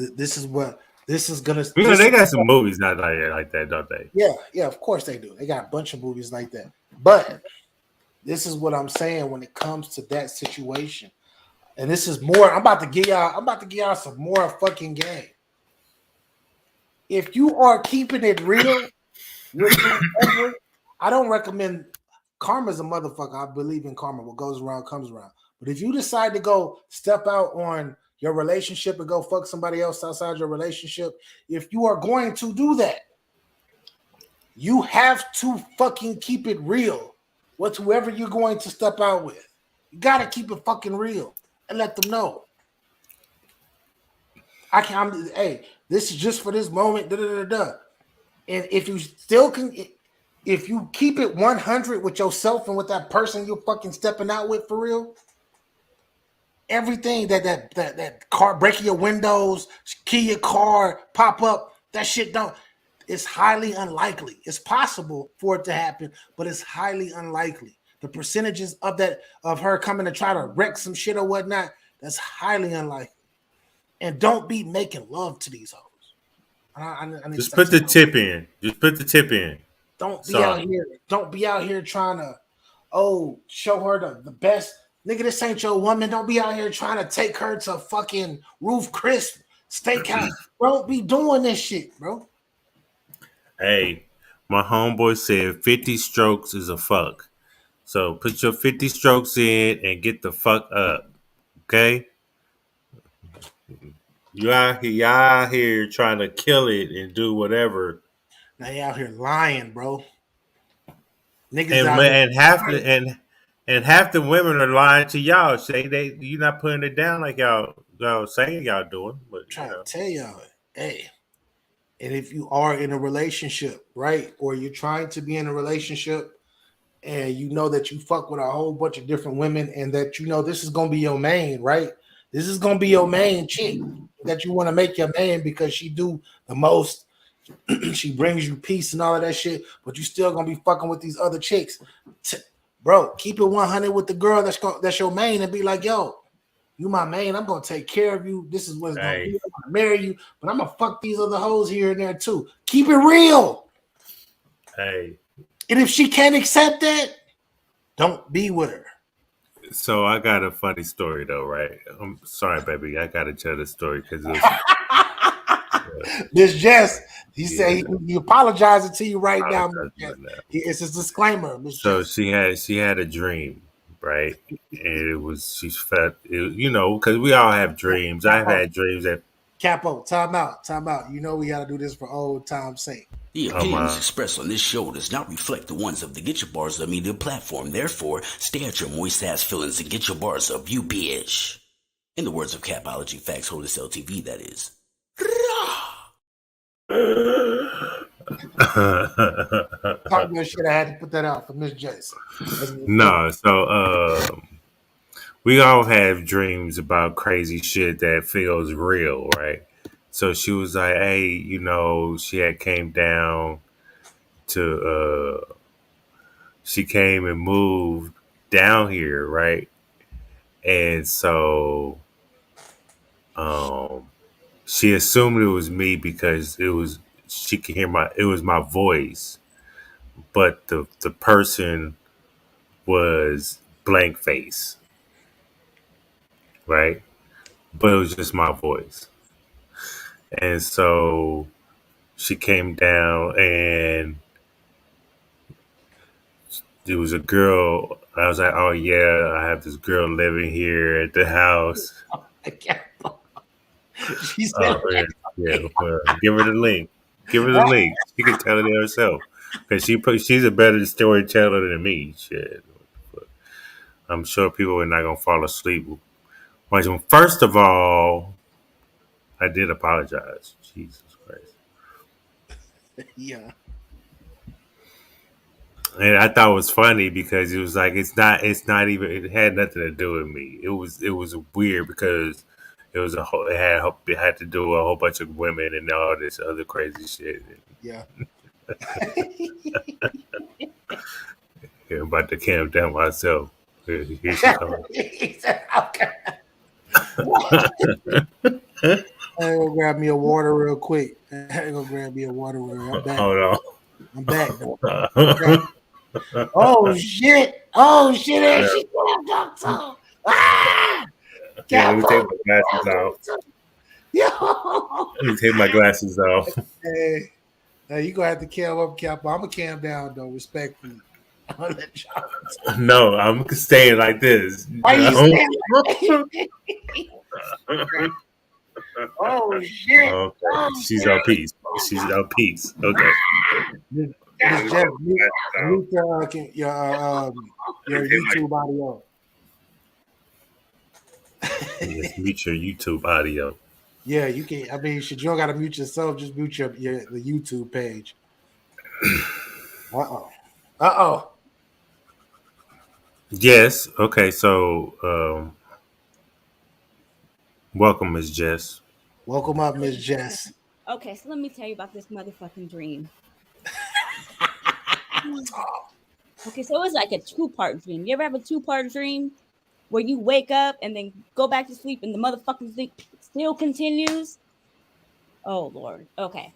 You know this they is got some movies not like that, don't they? yeah, of course they do. They got a bunch of movies like that. But this is what I'm saying when it comes to that situation. And this is more. I'm about to give y'all some more fucking game. If you are keeping it real with whoever, I don't recommend karma's a motherfucker. I believe in karma. What goes around comes around. But if you decide to go step out on your relationship and go fuck somebody else outside your relationship, if you are going to do that, you have to fucking keep it real with whoever you're going to step out with. You gotta keep it fucking real and let them know. Hey, this is just for this moment. Da, da, da, da. And if you still can, if you keep it 100 with yourself and with that person you're fucking stepping out with for real, everything that car breaking your windows, key your car, pop up, that shit don't. It's highly unlikely. It's possible for it to happen, but it's highly unlikely. The percentages of that of her coming to try to wreck some shit or whatnot, that's highly unlikely. And don't be making love to these hoes. I need to Just start put the saying, tip in. Just put the tip in. don't be out So here. Don't be out here trying to, show her the best. Nigga, this ain't your woman. Don't be out here trying to take her to fucking Roof Crisp Steakhouse. Don't be doing this shit, bro. hey, my homeboy said 50 strokes is a fuck. So put your 50 strokes in and get the fuck up. Okay? You out here trying to kill it and do whatever. Now you out here lying, bro. Niggas And out here and half the lying. and half the women are lying to y'all. Say you're not putting it down like y'all saying y'all doing, but you Trying to know. tell y'all, hey, and if you are in a relationship, right, or you're trying to be in a relationship and you know that you fuck with a whole bunch of different women and that you know this is gonna be your main, right? This is gonna be your main chick that you want to make your man because she do the most, she brings you peace and all of that shit, but you still gonna be fucking with these other chicks. Bro, keep it 100 with the girl that's your main and be like, yo, you my main. I'm gonna take care of you. This is what it's gonna be. Hey, I'm gonna marry you, but I'm gonna fuck these other hoes here and there too. Keep it real. hey. And if she can't accept that, don't be with her. So I got a funny story though, right? I'm sorry, baby. I gotta tell the story because it was Miss Jess, he said yeah. he apologizing to you right now, Miss Apologize Jess. right now. It's his disclaimer, Miss So Jess. she had a dream, right? And it was she felt because we all have dreams. I've Capo, had dreams that Capo, time out, time out. You know we gotta do this for old time's sake. The um opinions uh, expressed on this show does not reflect the ones of the Get Your Bars Up media platform. Therefore, stay at your moist ass feelings and get your bars up, you bitch. In the words of Capology Facts Holders LTV, that is. Talk your shit. I had to put that out for Miss Jess. no. So we all have dreams about crazy shit that feels real, right? So she was like, hey, she had came down to she came and moved down here, right? And so she assumed it was me because she could hear my voice, but the person was blank face, right? But it was just my voice. And so she came down and there was a girl. I was like, oh yeah, I have this girl living here at the house. She said, Oh yeah, yeah. Well, give her the link. Give her the link. She can tell it herself because she's a better storyteller than me. Shit, I'm sure people are not gonna fall asleep. First of all, I did apologize. Jesus Christ. yeah. And I thought it was funny because it was like it's not even it had nothing to do with me. It was weird because it had to do with a whole bunch of women and all this other crazy shit. Yeah. Yeah, I'm about to calm down myself. Here she comes. He said, okay. I go grab me a water real quick. I go grab me a water real. I'm back. Hold I'm back though. on. Oh shit! Oh shit! There she comes, doctor. Ah! Yeah, let me take my glasses off. Yo. Let me take my glasses off. Hey, now you gonna have to calm up, Capo. I'm gonna calm down though, respectfully. I'm gonna let y'all. No, I'm staying like this. Why you No. saying? Oh shit! Okay. Oh, She's on peace. She's on peace. Okay. Miss Jeff, mute your YouTube audio. Just mute your YouTube audio. Yeah, you can. I mean, you don't gotta mute yourself. Just mute the YouTube page. Uh oh. Yes. Okay. So, welcome, Miss Jess. Welcome up, Miss Jess. Okay, so let me tell you about this motherfucking dream. Okay, so it was like a 2-part dream. You ever have a 2-part dream where you wake up and then go back to sleep and the motherfucking thing still continues? Oh Lord. Okay.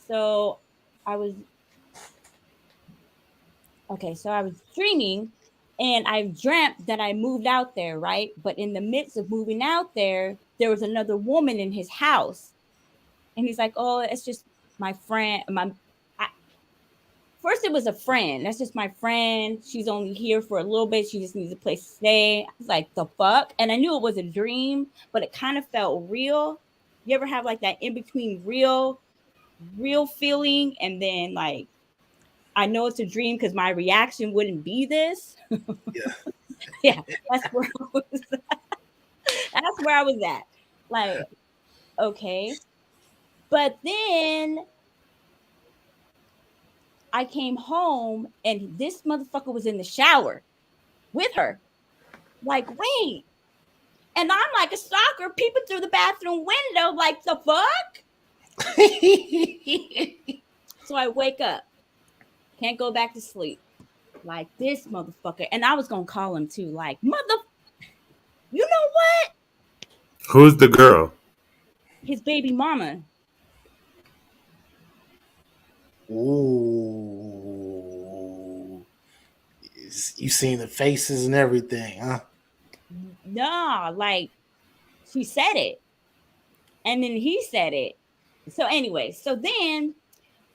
So I was dreaming and I dreamt that I moved out there, right? But in the midst of moving out there was another woman in his house. And he's like, "Oh, it's just my friend, first it was a friend. That's just my friend. She's only here for a little bit. She just needs a place to stay." I was like, the fuck? And I knew it was a dream, but it kind of felt real. You ever have like that in between real feeling and then like I know it's a dream because my reaction wouldn't be this. Yeah. Yeah, that's where I was at. That's where I was at. Like, okay. But then I came home and this motherfucker was in the shower with her. Like, wait. And I'm like a stalker peeping through the bathroom window, like, the fuck? So I wake up. Can't go back to sleep. Like, this motherfucker. And I was going to call him too. Like, you know what? Who's the girl? His baby mama. Ooh. You seen the faces and everything, huh? Nah, like, she said it. And then he said it. So anyway, so then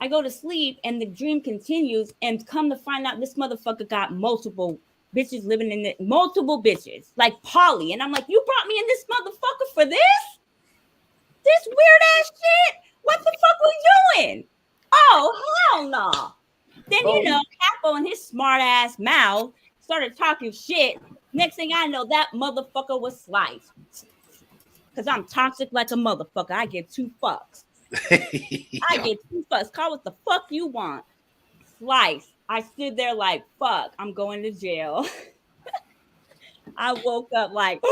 I go to sleep and the dream continues and come to find out this motherfucker got multiple bitches living in it, multiple bitches, like Polly. And I'm like, you brought me in this motherfucker for this? This weird ass shit? What the fuck we doing? Oh, hell no. Then, Capo in his smart ass mouth started talking shit. Next thing I know, that motherfucker was sliced. Because I'm toxic like a motherfucker. I get 2 fucks. I get 2 fucks. Call what the fuck you want. Slice. I stood there like, fuck, I'm going to jail. I woke up like,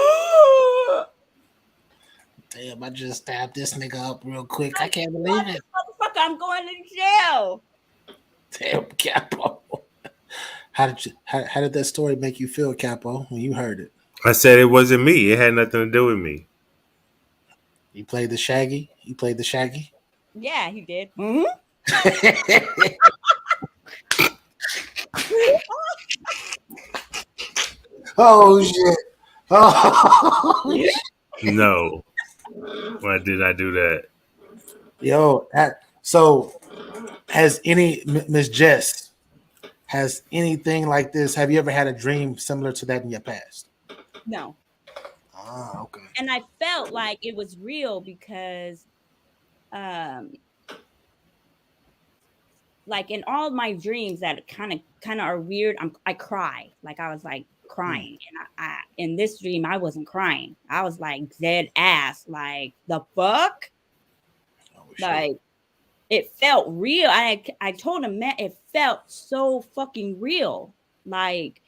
damn, I just stabbed this nigga up real quick. I can't believe it. Motherfucker, I'm going to jail. Damn, Capo. How did that story make you feel, Capo, when you heard it? I said it wasn't me. It had nothing to do with me. You played the Shaggy. You played the Shaggy. Yeah, he did. Oh shit! Oh shit. No, why did I do that? Yo, so has any Miss Jess has anything like this? Have you ever had a dream similar to that in your past? No. Ah, okay. And I felt like it was real because um like in all my dreams that kind of are weird, I cry. Like I was like crying. And I in this dream I wasn't crying. I was like dead ass. Like the fuck? Oh, Like it felt real. I told him, man, it felt so fucking real. Like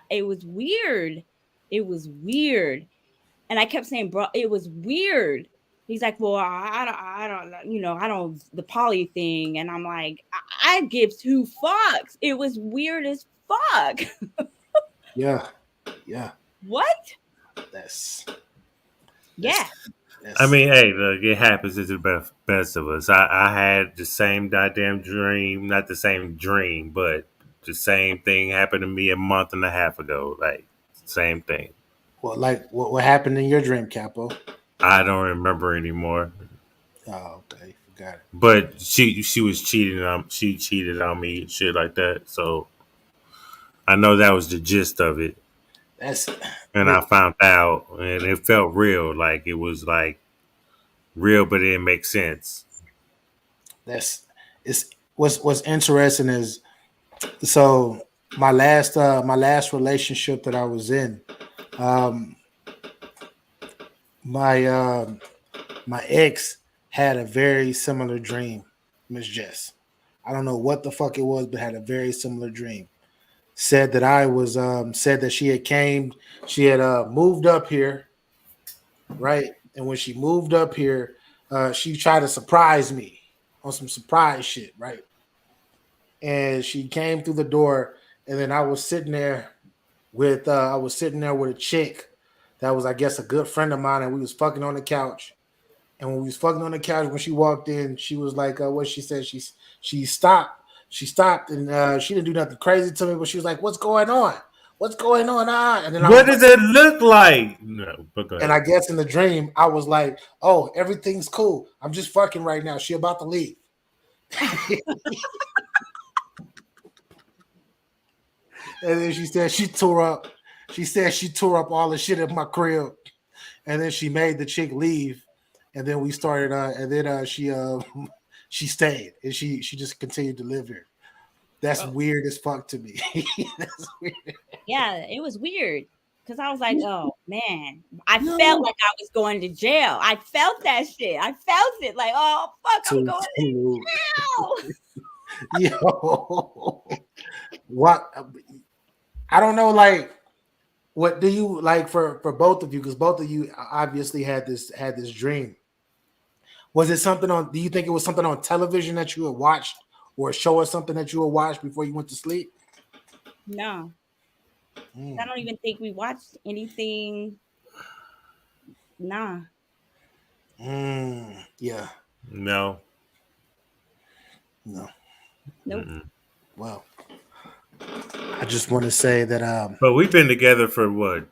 it was weird. It was weird. And I kept saying, bro, it was weird. He's like, well, I don't, I don't, the poly thing. And I'm like, I give two fucks. It was weird as fuck. Yeah. Yeah. What? That's Yeah. I mean, hey, look, it happens to the best of us. I had the same goddamn dream, not the same dream, but the same thing happened to me a month and a half ago. Like, same thing. well, like what happened in your dream, Capo? I don't remember anymore. Oh, okay, forgot it. But she was she cheated on me and shit like that. So I know that was the gist of it. That's And I found out, and it felt real. Like it was like real, but it didn't make sense. that's it's what's interesting is so my last relationship that I was in, um, my my ex had a very similar dream, Miss Jess. I don't know what the fuck it was, but had a very similar dream. Said that I was said that she had moved up here, right? And when she moved up here, she tried to surprise me on some surprise shit, right? And she came through the door, and then I was sitting there with a chick that was, I guess, a good friend of mine, and we was fucking on the couch. And when we was fucking on the couch, when she walked in, she was like, what she said, she stopped. She stopped, and she didn't do nothing crazy to me, but she was like, "What's going on? What's going on?" And then I What was like, does it look like? No, but go and I ahead. guess in the dream, I was like, "Oh, everything's cool. I'm just fucking right now. She about to leave." And then she said she tore up. She said she tore up all the shit at my crib, and then she made the chick leave, and then we started. And then she stayed, and she just continued to live here. That's weird as fuck to me. That's weird. Yeah, it was weird. Cause I was like, oh man, I felt like I was going to jail. I felt that shit. I felt it like, oh fuck, I'm going to jail. Yo, what? I don't know. Like, what do you like for both of you? Because both of you obviously had this dream. Was it something on? Do you think it was something on television that you had watched, or a show or something that you had watched before you went to sleep? No, I don't even think we watched anything. Nah. Yeah. No. No. Nope. Well, I just want to say that But we've been together for what?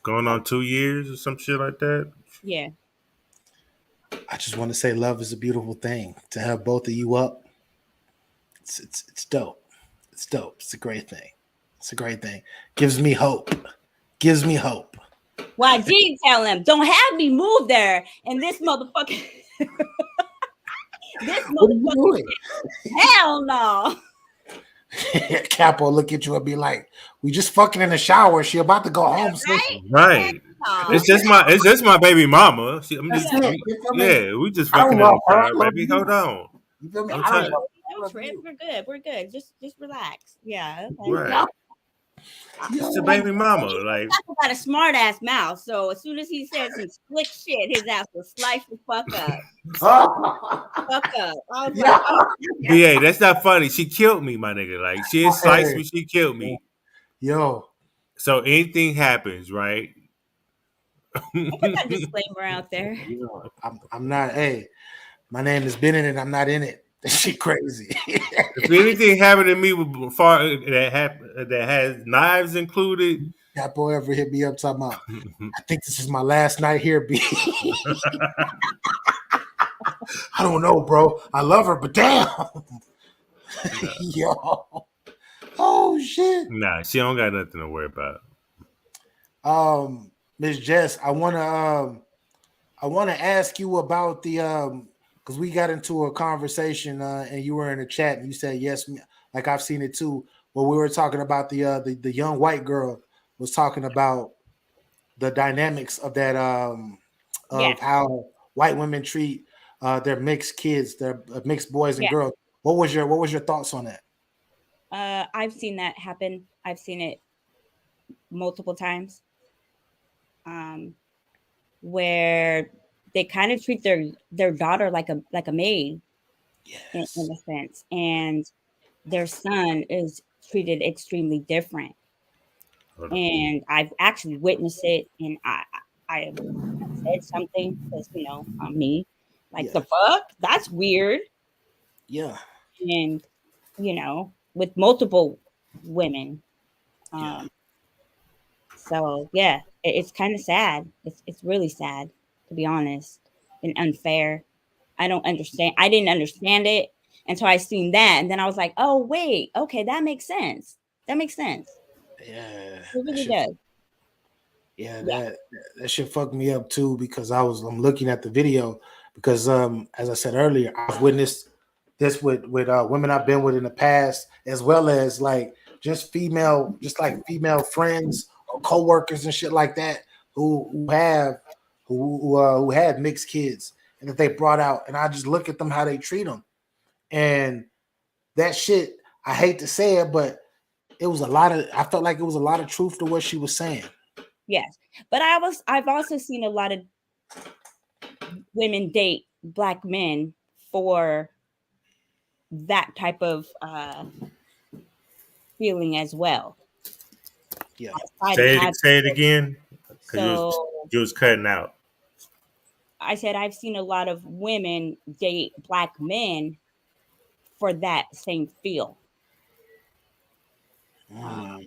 Going on 2 years or some shit like that? Yeah. I just want to say love is a beautiful thing. To have both of you up, it's dope. It's dope. It's a great thing. It's a great thing. Gives me hope. Gives me hope. Why G tell him, don't have me move there and this motherfucker. This What are you motherfucker. doing? Hell no. Capo look at you and be like, "We just fucking in the shower. She about to go home." Right. No. It's just my baby mama. I'm That's just, it. You feel me? yeah, we just I don't fucking in love the her. I shower, love baby. you. Hold on. You feel me? Don't I don't touch. love No trip. We're good. We're good. Just relax. Yeah. Okay. Right. It's the baby mama. Like, He got a smart ass mouth. So as soon as he said some slick shit, his ass will slice the fuck up. Fuck up. I was like, oh. BA, that's not funny. She killed me, my nigga. Like, she didn't slice me, she killed me. Yo. So anything happens, right? I put that disclaimer out there. You know, I'm not. Hey, my name is Bennett, and I'm not in it. That shit crazy. If anything happened to me with far that has knives included, That boy ever hit me up talking about, I think this is my last night here, B. I don't know, bro. I love her, but damn. Yo. Oh shit. nah, she don't got nothing to worry about. Miss Jess, I wanna ask you about the because we got into a conversation and you were in a chat and you said yes, like I've seen it too. Where we were talking about the young white girl was talking about the dynamics of that Yes, of how white women treat their mixed kids, their mixed boys and yes. girls. What was your thoughts on that? I've seen that happen. I've seen it multiple times. Um, where they kind of treat their daughter like a maid in Yes. a sense, and their son is treated extremely different. Hold on. And I've actually witnessed it, and I said something because I'm me, like Yeah. the fuck, that's weird, Yeah. and with multiple women. Yeah. Um, so yeah, it's kind of sad. It's really sad, to be honest, and unfair. I don't understand. I didn't understand it until I seen that, and then I was like, "Oh wait, okay, that makes sense. That makes sense. Yeah. It That really shit. does." Yeah, Yeah. that shit fucked me up too because I'm looking at the video because as I said earlier, I've witnessed this with women I've been with in the past as well as like just like female friends or coworkers and shit like that who had mixed kids and that they brought out and I just look at them how they treat them and that shit I hate to say it but it was a lot of I felt like it was a lot of truth to what she was saying. Yes, but I've also seen a lot of women date black men for that type of feeling as well, Yeah. outside of having Say it children. again, because So you was cutting out. I said I've seen a lot of women date black men for that same feel, uh,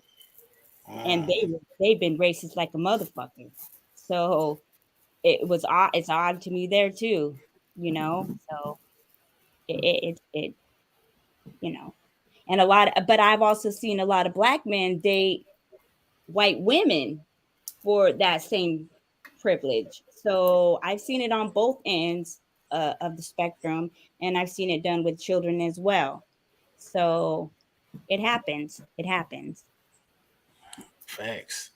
Mm, and mm. they've been racist like a motherfucker. So it's odd to me there too, So it you know, and but I've also seen a lot of black men date white women for that same privilege. So I've seen it on both ends of the spectrum, and I've seen it done with children as well. So it happens. It happens. Facts.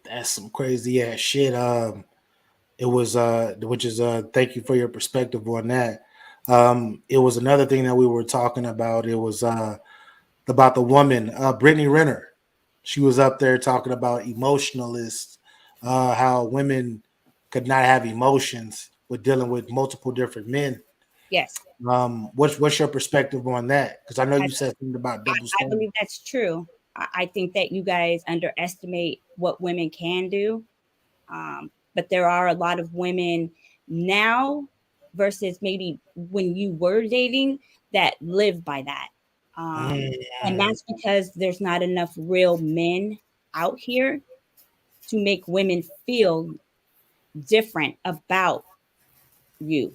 That's some crazy ass shit. It was which is thank you for your perspective on that. It was another thing that we were talking about. It was about the woman, Brittany Renner. She was up there talking about emotionalists, how women could not have emotions with dealing with multiple different men. Yes, What's your perspective on that? Because I know I, you said something about double I standard. believe that's true. I think that you guys underestimate what women can do. But there are a lot of women now versus maybe when you were dating that live by that. And Mm, that's because there's not enough real men out here to make women feel different about you.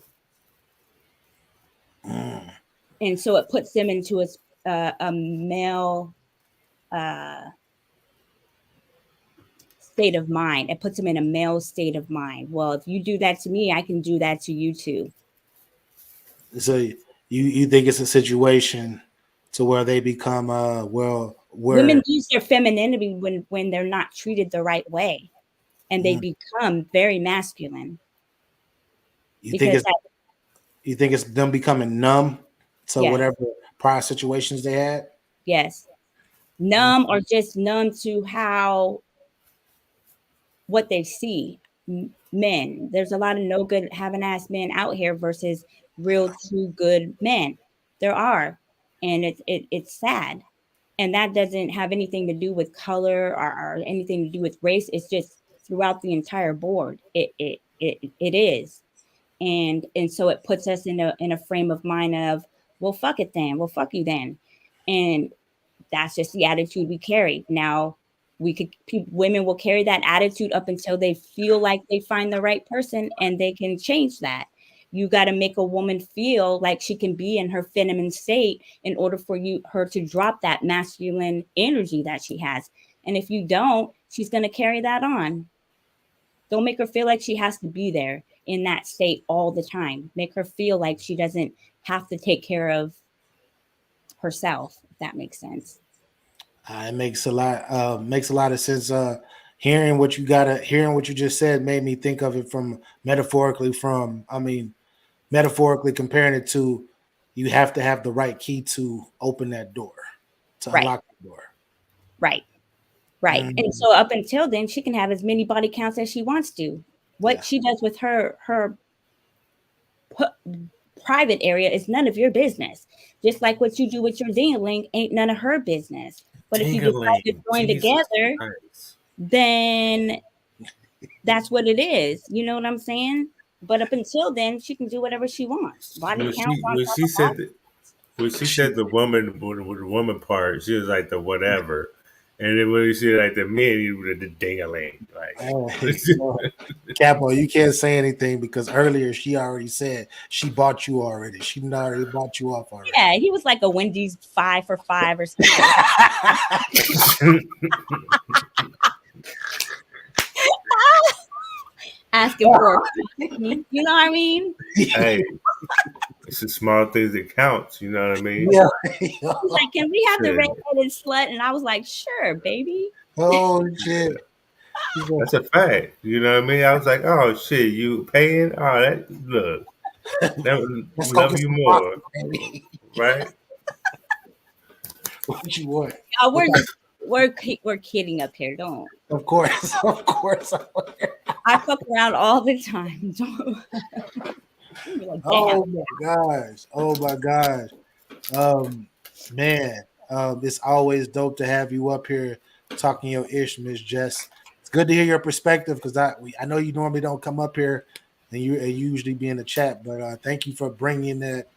mm. And so it puts them into a male uh, state of mind. It puts them in a male state of mind. Well, if you do that to me, I can do that to you too. So you think it's a situation to where they become Women where lose their femininity when they're not treated the right way, and they mm, become very masculine you think because it's you think it's them becoming numb to yes, whatever prior situations they had? yes, Mm, numb or just numb to how what they see men. There's a lot of no good having ass men out here versus real true good men. There are, and it's sad. And that doesn't have anything to do with color or anything to do with race. It's just throughout the entire board. It is. And so it puts us in a frame of mind of, well, fuck it then. Well, fuck you then. And that's just the attitude we carry. Now, women will carry that attitude up until they feel like they find the right person, and they can change that. You got to make a woman feel like she can be in her feminine state in order for her to drop that masculine energy that she has. And if you don't, she's going to carry that on. Don't make her feel like she has to be there in that state all the time. Make her feel like she doesn't have to take care of herself, if that makes sense. It makes a lot of sense. Hearing what you just said made me think of it from metaphorically. Metaphorically comparing it to, you have to have the right key to open that door, to Right. unlock the door. Right. And so up until then, she can have as many body counts as she wants to. What she does with her private area is none of your business. Just like what you do with your ding-a-ling ain't none of her business. But if you decide to join together, then that's what it is. You know what I'm saying? But up until then, she can do whatever she wants. Body count on top of body. When she said the woman part, she was like the whatever. And then when you see like the men, you were the ding-a-ling. Capo, you can't say anything because earlier she already said she bought you already. She already bought you off already. Yeah, he was like a Wendy's 5 for $5 or something. Asking for, you know what I mean? Hey, it's the small things that counts. You know what I mean? Yeah. He's like, can we have the red-headed slut? And I was like, sure, baby. Oh shit. That's a fact. You know what I mean? I was like, oh shit, you paying? Oh, that look. That love you more. Right? What you want? We're kidding up here, don't. Of course. I fuck around all the time. Oh my gosh. Man, it's always dope to have you up here talking your ish, Miss Jess. It's good to hear your perspective because I know you normally don't come up here and you usually be in the chat, but thank you for bringing that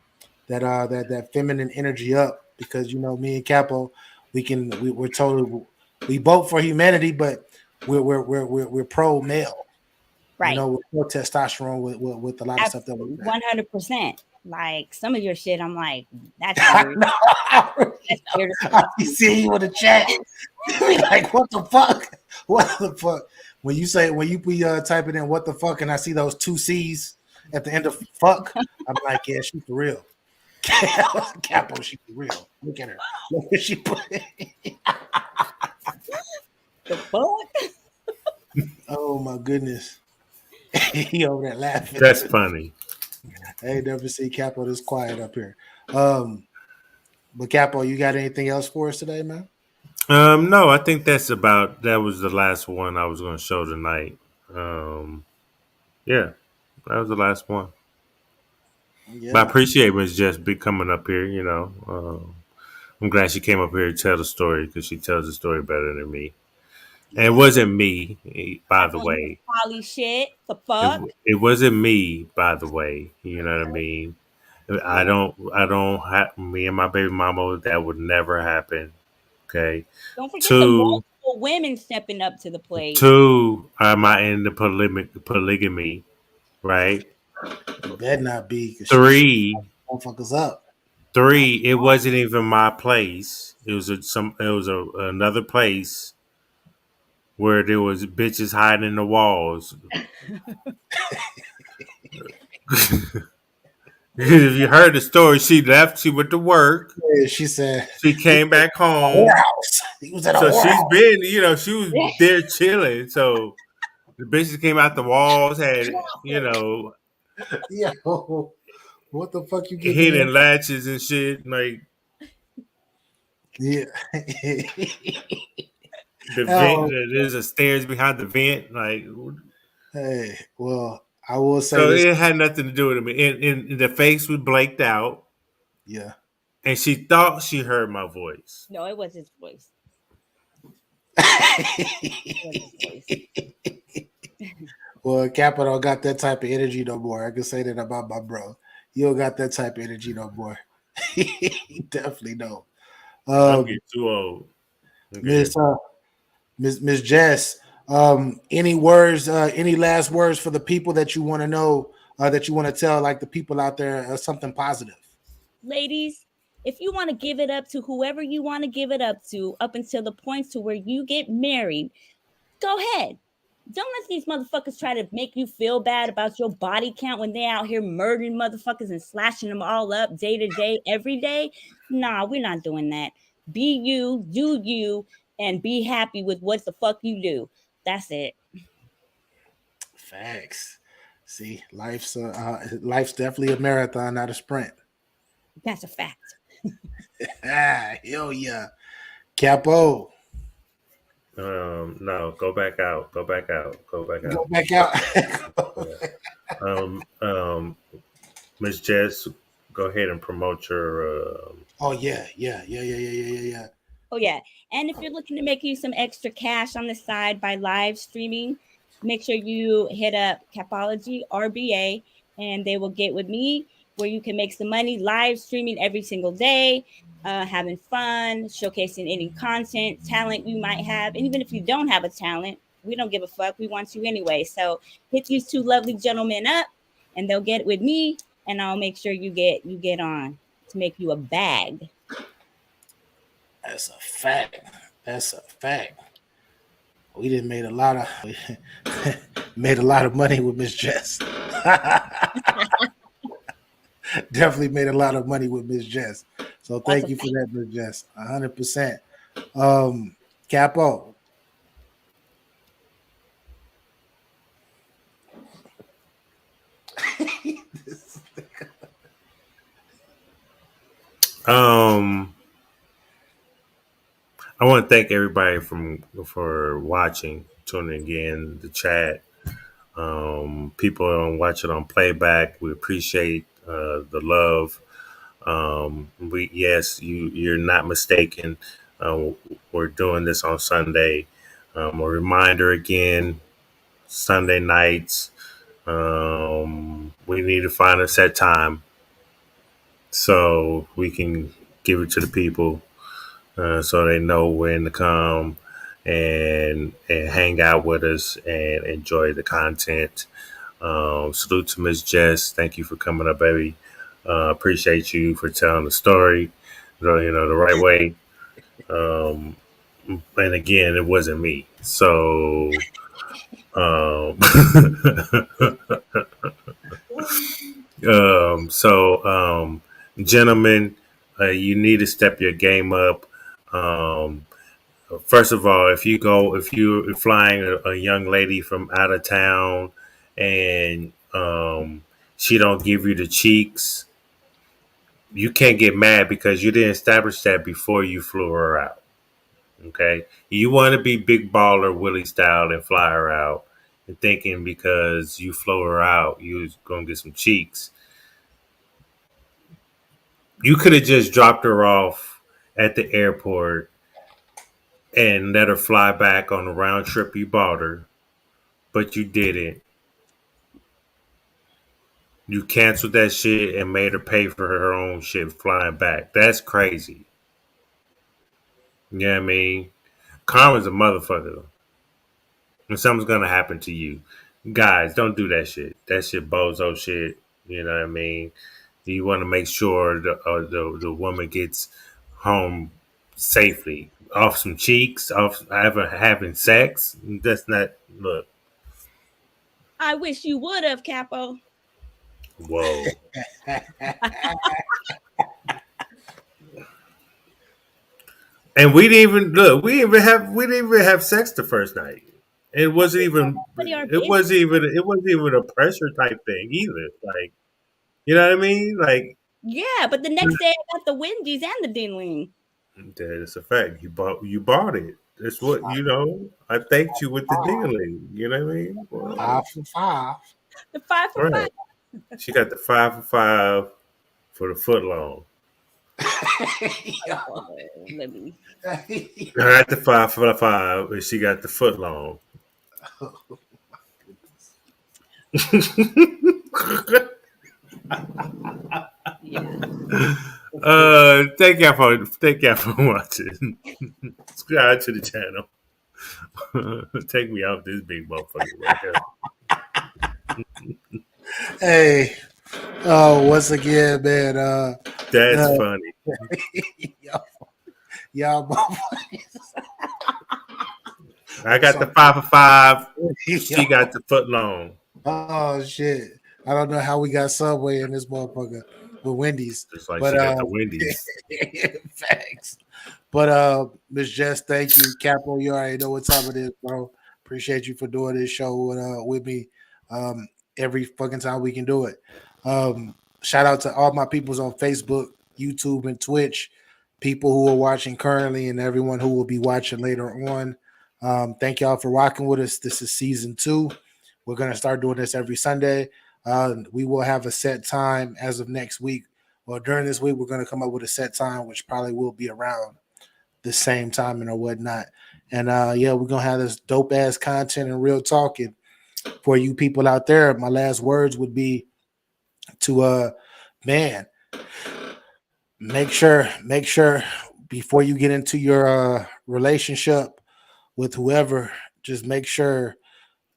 feminine energy up, because you know me and Capo, we're totally, we vote for humanity, but we're pro male. Right. You know, we're pro testosterone with a lot of stuff that we're 100%. Like some of your shit, I'm like, that's weird. That's weird. You see you in the chat. Like, what the fuck? What the fuck? When you be typing in what the fuck, and I see those 2 C's at the end of fuck, I'm like, yeah, she for real. Capo, she for real. Look at her. Look what she put. The fuck? Oh my goodness. He over there laughing. That's funny. I ain't never see Capo this quiet up here. But Capo, you got anything else for us today, man? No, I think that was the last one I was going to show tonight. Yeah, that was the last one. Yeah. But I appreciate Ms. Jess be coming up here. You know, I'm glad she came up here to tell the story because she tells the story better than me. And it wasn't me, by the way. Holly shit, the fuck. It wasn't me, by the way. You know what I mean? I don't have me and my baby mama. That would never happen. Okay. Don't forget the multiple women stepping up to the plate. 2, am I in the polygamy? Right. You better not be. 3, motherfuckers up. 3, it wasn't even my place. It was another place where there was bitches hiding in the walls. If you heard the story, she left. She went to work. Yeah, she said she came back home. He was at a so whorehouse. She's been, you know, she was there chilling. So the bitches came out the walls, had, you know, yeah. What the fuck you getting? Hidden latches and shit, like. Yeah. The vent. There's a stairs behind the vent, like. Hey, well, I will say so this. It had nothing to do with me. And the face was blanked out. Yeah. And she thought she heard my voice. No, it was his voice. Well, Capital got that type of energy no more. I can say that about my bro. You don't got that type of energy no more. He definitely don't. I'm getting Um, too old. Okay. Miss Miss Jess, any words, any last words for the people that you want to know, that you want to tell, like the people out there, something positive? Ladies, if you want to give it up to whoever you want to give it up to, up until the point to where you get married, go ahead. Don't let these motherfuckers try to make you feel bad about your body count when they out here murdering motherfuckers and slashing them all up day to day, every day. Nah, we're not doing that. Be you, do you, and be happy with what the fuck you do. That's it. Facts. See, life's definitely a marathon, not a sprint. That's a fact. Hell yeah, Capo, No, go back out. Go back out. Go back go out. back out. Yeah. Um, um, Miss Jess, go ahead and promote your. Oh yeah. Oh yeah. And if you're looking to make you some extra cash on the side by live streaming, make sure you hit up Capology RBA and they will get with me where you can make some money live streaming every single day, having fun, showcasing any content, talent you might have. And even if you don't have a talent, we don't give a fuck. We want you anyway. So hit these two lovely gentlemen up and they'll get with me and I'll make sure you get on to make you a bag. That's a fact. That's a fact. We didn't made a lot of made a lot of money with Miss Jess. Definitely made a lot of money with Miss Jess. So That's a thank you for fact. that, Miss Jess. 100%. Capo. um, I want to thank everybody for watching, tuning in the chat. People don't watch it on playback. We appreciate the love. We yes, you're not mistaken. We're doing this on Sunday. A reminder again, Sunday nights. We need to find a set time so we can give it to the people, so they know when to come and hang out with us and enjoy the content. Salute to Miss Jess. Thank you for coming up, baby. Appreciate you for telling the story, the right way. Um, and again, it wasn't me. So, um, so, gentlemen, you need to step your game up. Um, First of all, if you're flying a young lady from out of town and she don't give you the cheeks, you can't get mad because you didn't establish that before you flew her out. Okay, you want to be big baller Willie style and fly her out, and thinking because you flew her out, you was gonna get some cheeks. You could have just dropped her off at the airport and let her fly back on the round trip you bought her, but you didn't. You canceled that shit and made her pay for her own shit flying back. That's crazy. You know what I mean? Karma's a motherfucker. And something's gonna happen to you. Guys, don't do that shit. That shit bozo shit. You know what I mean? You want to make sure the woman gets home safely. Off some cheeks, off having sex. That's not look. I wish you would have, Capo. Whoa. And we didn't even look. We didn't even have sex the first night. It wasn't even. It wasn't even a pressure type thing either. Like you know what I mean? Like Yeah, but the next day I got the Wendy's and the Dingling. that is a fact. You bought it. That's what you know. I thanked you with the dingling. You know what I mean? Well, 5 for 5. The 5 for 5. right. She got the 5 for 5 for the foot long. Let me. I got the 5'5", and she got the foot long. Thank y'all for watching. Subscribe to the channel. Take me off this big motherfucker right here. Hey, once again, man. That's funny. y'all I got the 5'5". She got the foot long. Oh shit! I don't know how we got Subway in this motherfucker with Wendy's. Just like but, she got the Wendy's. Facts. But Miss Jess, thank you. Capo, you already know what time it is, bro. Appreciate you for doing this show with me every fucking time we can do it. Shout out to all my peoples on Facebook, YouTube, and Twitch, people who are watching currently, and everyone who will be watching later on. Thank y'all for rocking with us. This is season 2. We're going to start doing this every Sunday. We will have a set time as of next week. Well, during this week, we're going to come up with a set time, which probably will be around the same timing or whatnot. And we're going to have this dope ass content and real talking for you people out there. My last words would be to, make sure before you get into your relationship with whoever, just make sure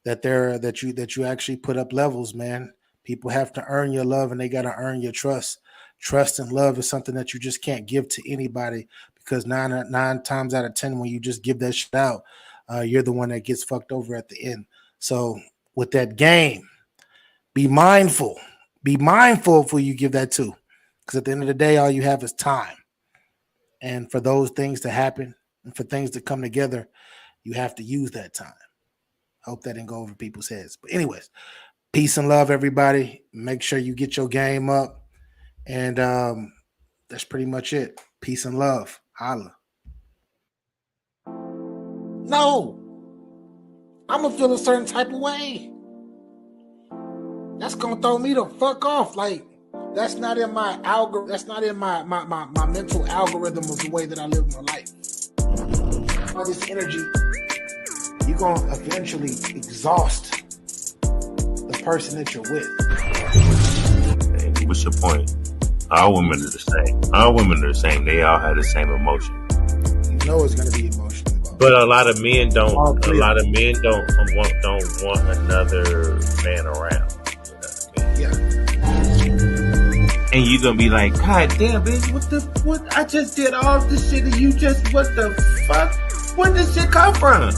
that you actually put up levels, man. People have to earn your love, and they got to earn your trust. Trust and love is something that you just can't give to anybody, because nine times out of 10, when you just give that shit out, you're the one that gets fucked over at the end. So with that game, be mindful of who you give that to, because at the end of the day, all you have is time. And for those things to happen and for things to come together, you have to use that time. Hope that didn't go over people's heads. But anyways, peace and love, everybody. Make sure you get your game up. And that's pretty much it. Peace and love. Holla. No. I'm going to feel a certain type of way. That's going to throw me the fuck off. Like, that's not in my algorithm. That's not in my mental algorithm of the way that I live my life. All this energy, you're going to eventually exhaust the person that you're with. Hey, what's your point? All women are the same. They all have the same emotion. You know it's going to be emotional. But a lot of men don't want another man around. Yeah. And you're going to be like, God damn, bitch, what? I just did all this shit and you just, what the fuck? Where did this shit come from?